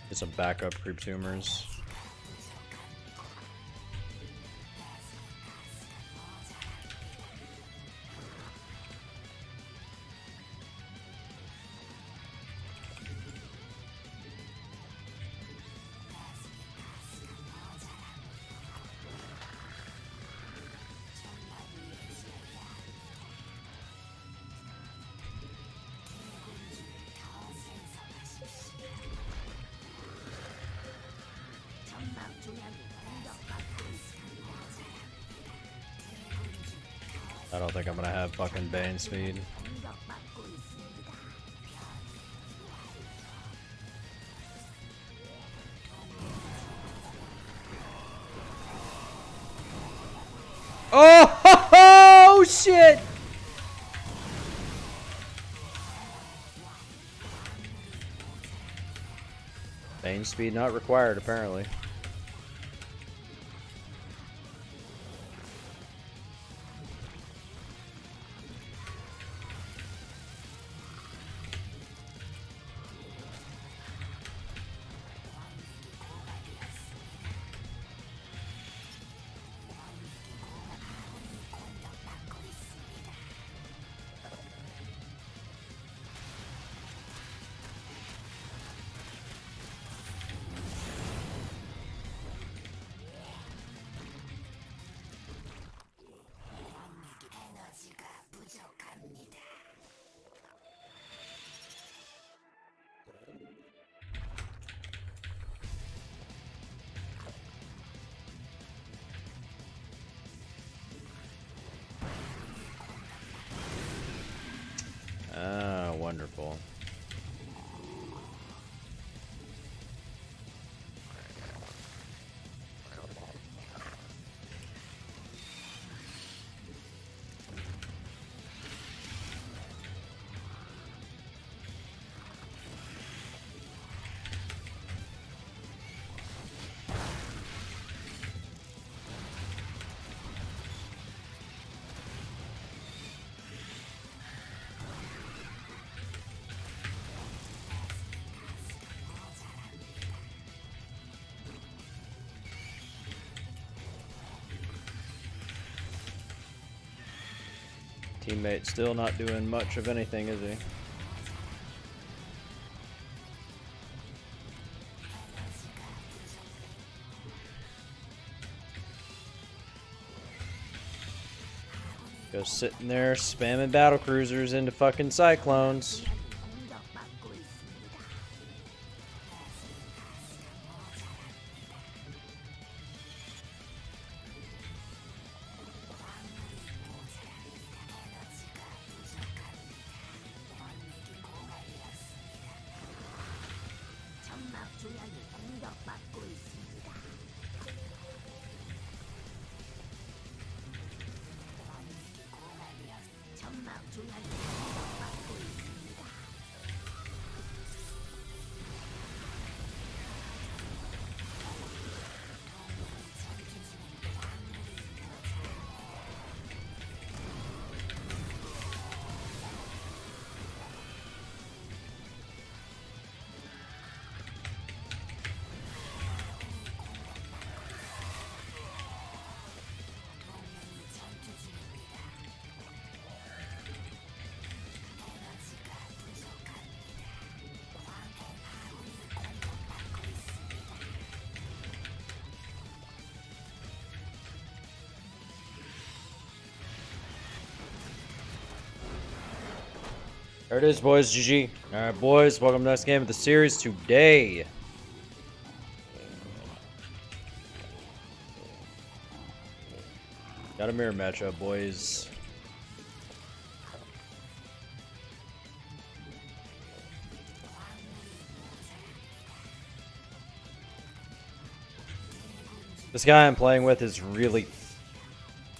S1: Get some backup creep tumors. I don't think I'm gonna have fucking Bane speed. Oh, shit! Bane speed not required, apparently. Ah, wonderful. Teammate still not doing much of anything, is he? Just sitting there spamming battle cruisers into fucking cyclones. There it is, boys. GG. Alright, boys. Welcome to the next game of the series today. Got a mirror matchup, boys. This guy I'm playing with is really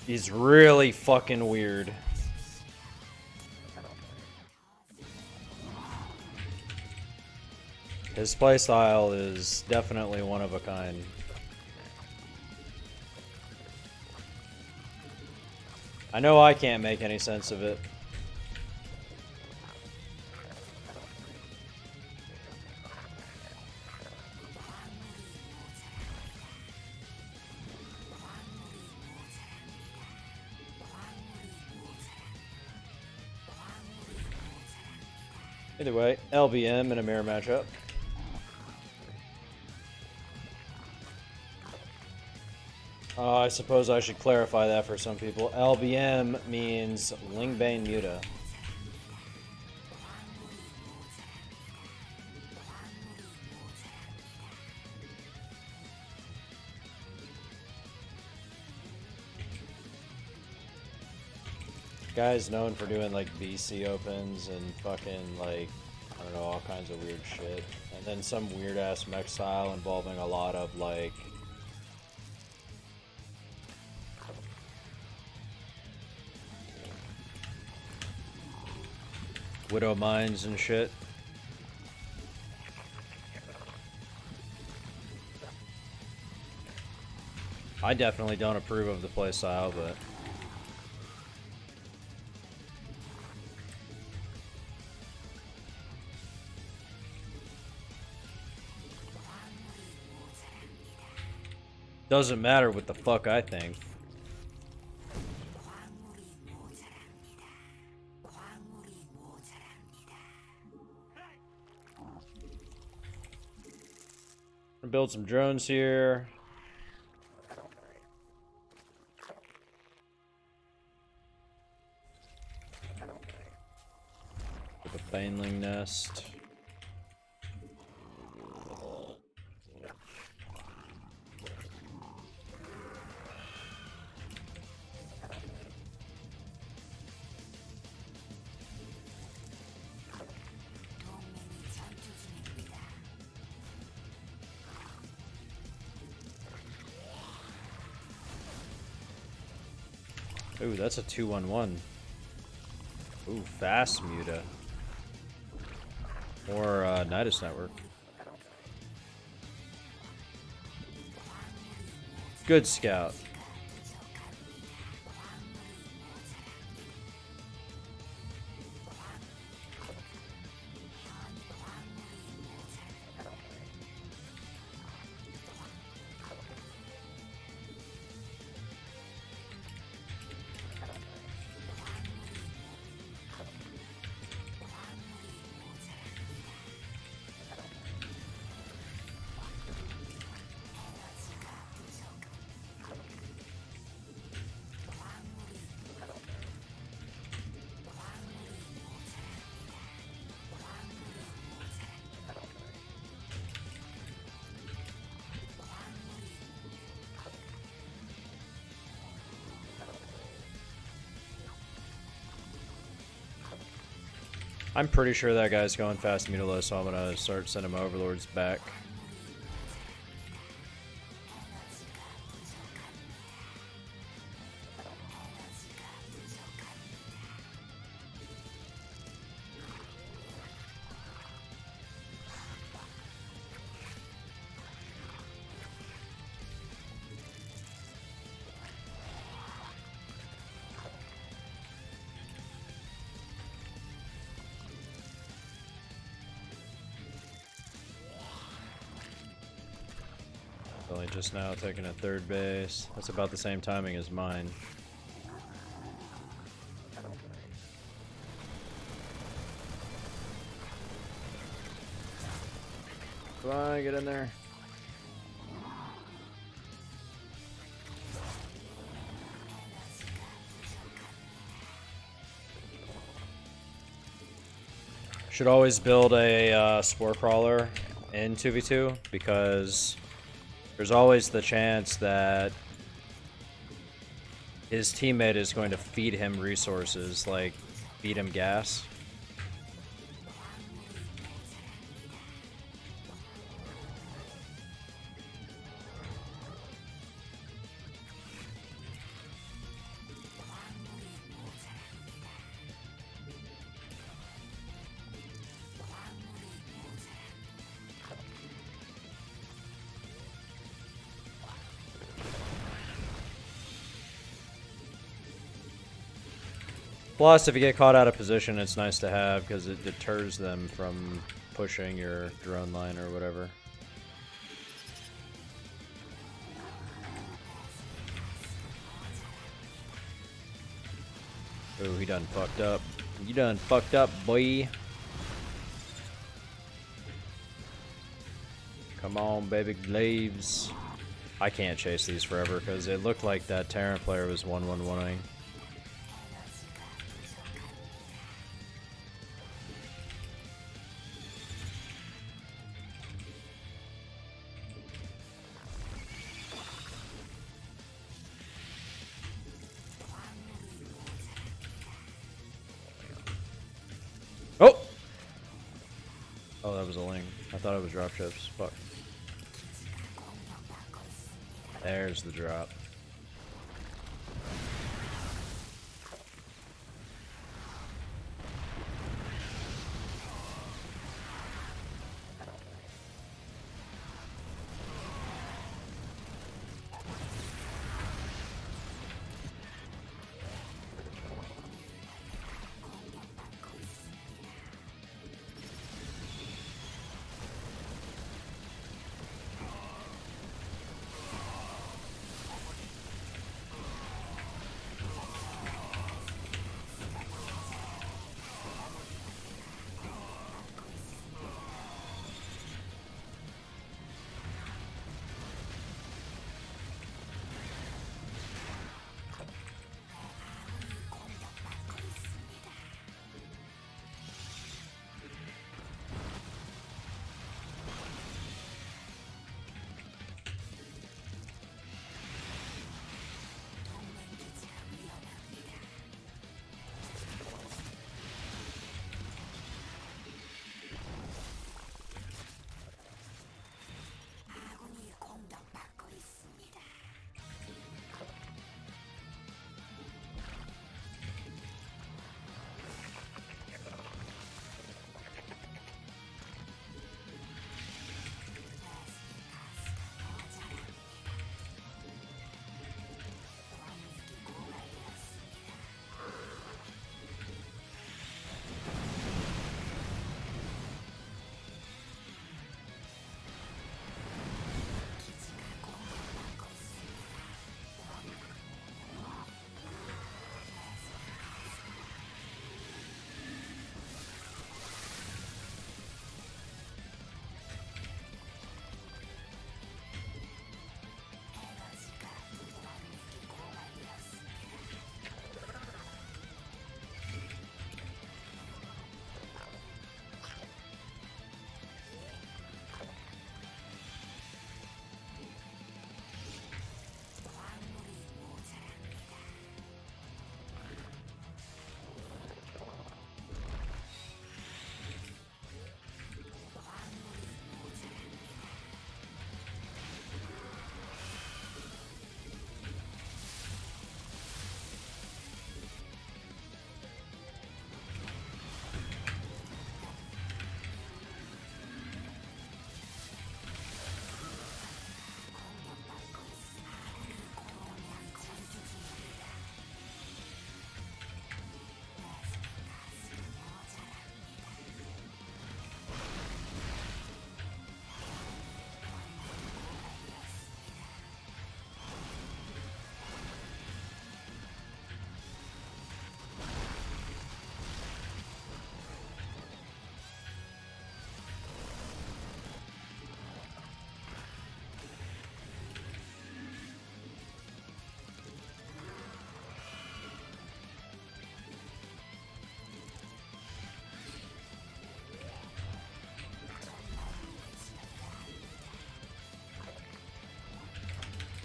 S1: He's really fucking weird. His playstyle is definitely one of a kind. I know I can't make any sense of it. Either way, LBM in a mirror matchup. I suppose I should clarify that for some people. LBM means Lingbane Muta. Guy's known for doing like VC opens and fucking like, I don't know, all kinds of weird shit. And then some weird ass mech style involving a lot of like Widow Mines and shit. I definitely don't approve of the playstyle, but doesn't matter what the fuck I think. Build some drones here. With a baneling nest. Ooh, that's a 2-1-1. Ooh, fast Muta. Or Nidus Network. Good scout. I'm pretty sure that guy's going fast Mutalo, so I'm gonna start sending my overlords back. Only just now taking a third base. That's about the same timing as mine. Come on, get in there. Should always build a spore crawler in 2v2 because there's always the chance that his teammate is going to feed him resources, like feed him gas. Plus, if you get caught out of position, it's nice to have because it deters them from pushing your drone line or whatever. Ooh, he done fucked up. You done fucked up, boy. Come on, baby glaives. I can't chase these forever because it looked like that Terran player was 1-1-1ing. Oh! Oh, that was a Ling. I thought it was dropships. Fuck. There's the drop.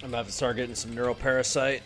S1: I'm about to start getting some neural parasite.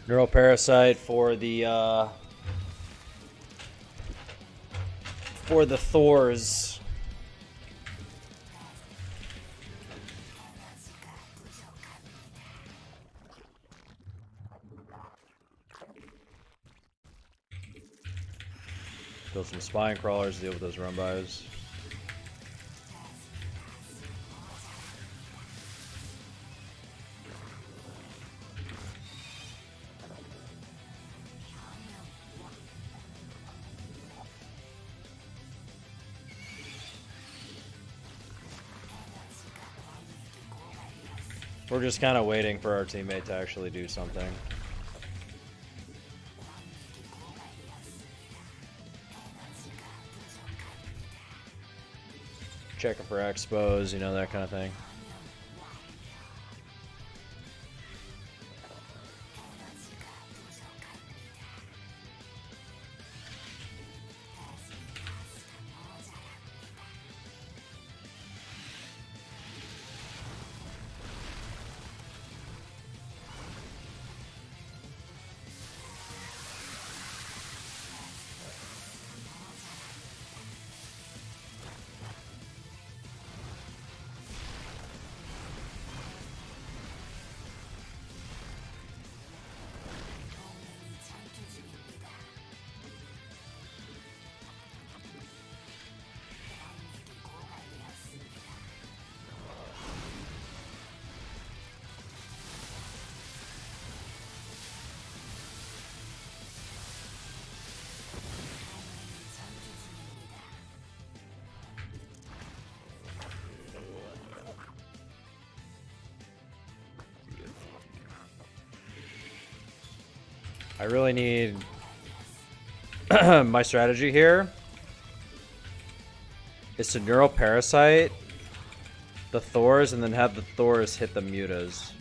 S1: Neural parasite for the Thors. Build some spine crawlers to deal with those run bys. We're just kind of waiting for our teammate to actually do something. Checking for expos, you know, that kind of thing. I really need my strategy here is to neural parasite the Thors and then have the Thors hit the mutas.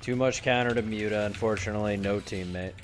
S1: Too much counter to Muta, unfortunately, no teammate.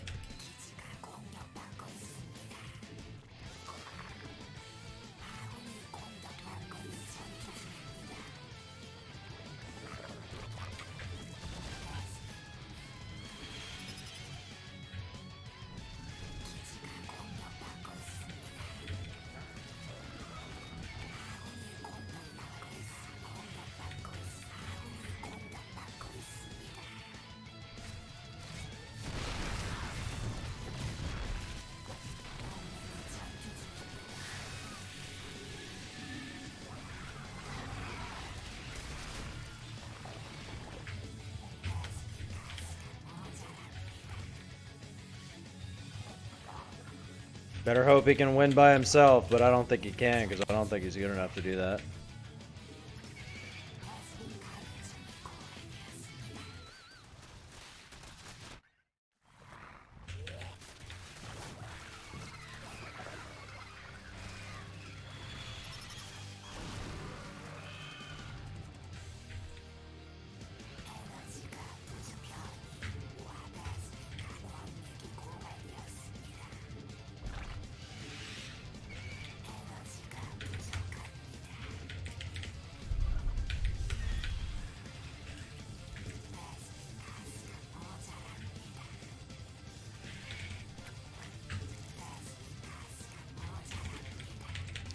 S1: Better hope he can win by himself, but I don't think he can because I don't think he's good enough to do that.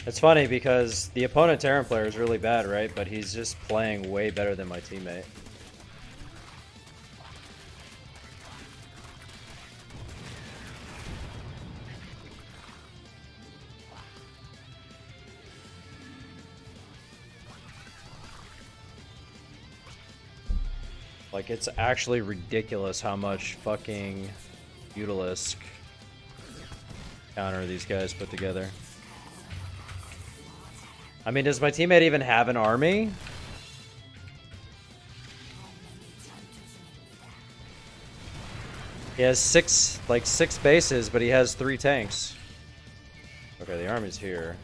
S1: It's funny because the opponent Terran player is really bad, right? But he's just playing way better than my teammate. Like, it's actually ridiculous how much fucking Mutalisk counter these guys put together. I mean, does my teammate even have an army? He has six bases, but he has 3 tanks. Okay, the army's here.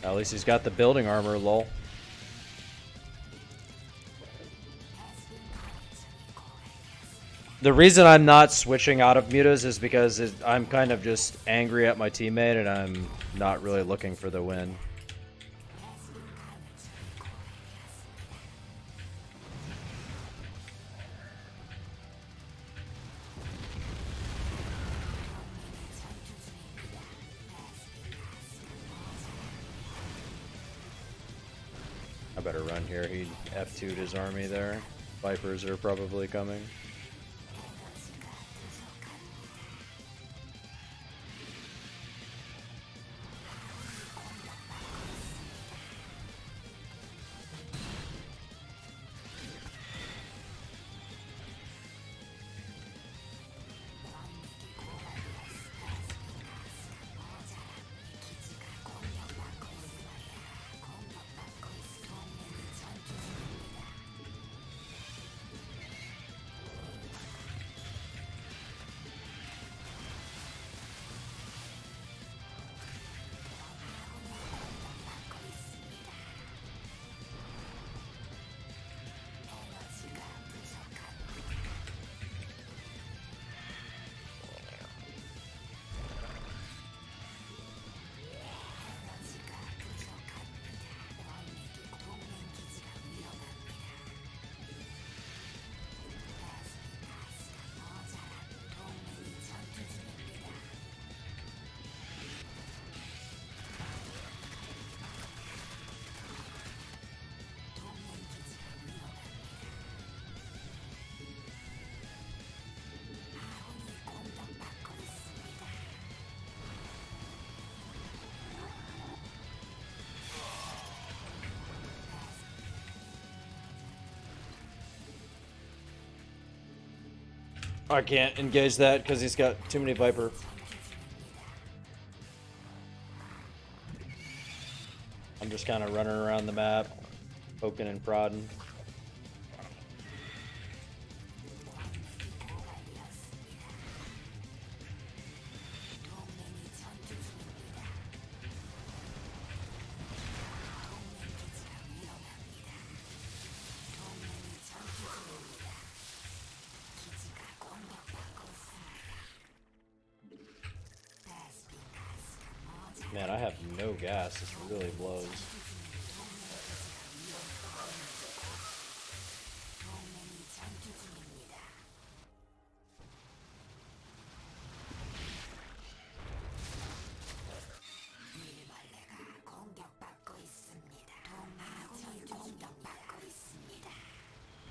S1: At least he's got the building armor, lol. The reason I'm not switching out of mutas is because I'm kind of just angry at my teammate and I'm not really looking for the win. I better run here. He F2'd his army there. Vipers are probably coming. I can't engage that because he's got too many Viper. I'm just kind of running around the map, poking and prodding. Man, I have no gas. This really blows.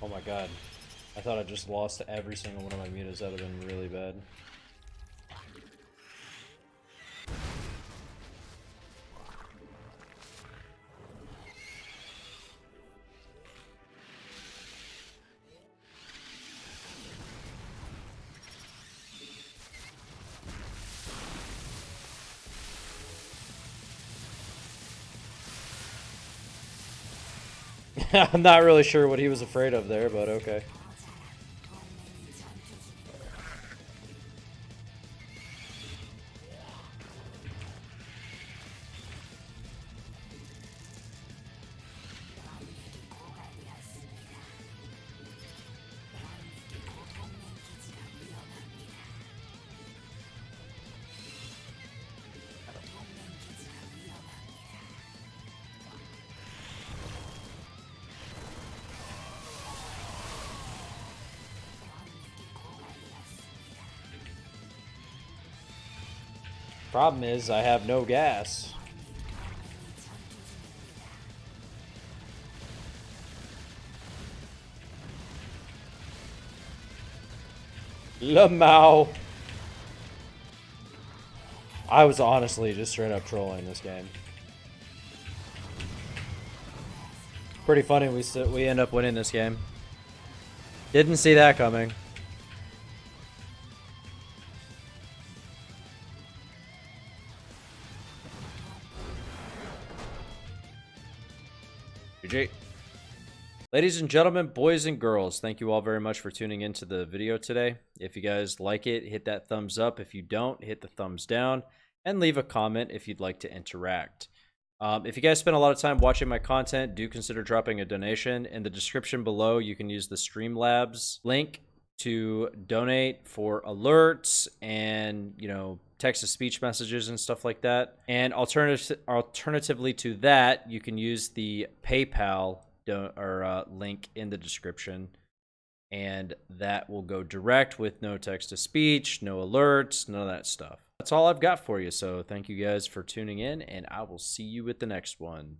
S1: Oh my god. I thought I just lost every single one of my mutas. That would have been really bad. I'm not really sure what he was afraid of there, but okay. Problem is, I have no gas. Lamau. I was honestly just straight up trolling this game. Pretty funny we end up winning this game. Didn't see that coming. GG. Ladies and gentlemen, boys and girls, thank you all very much for tuning into the video today. If you guys like it, hit that thumbs up. If you don't, hit the thumbs down and leave a comment if you'd like to interact. If you guys spend a lot of time watching my content, do consider dropping a donation. In the description below, you can use the Streamlabs link to donate for alerts and, you know, text-to-speech messages and stuff like that. And alternatively to that, you can use the PayPal link in the description, and that will go direct with no text-to-speech, no alerts, none of that stuff. That's all I've got for you, so thank you guys for tuning in, and I will see you with the next one.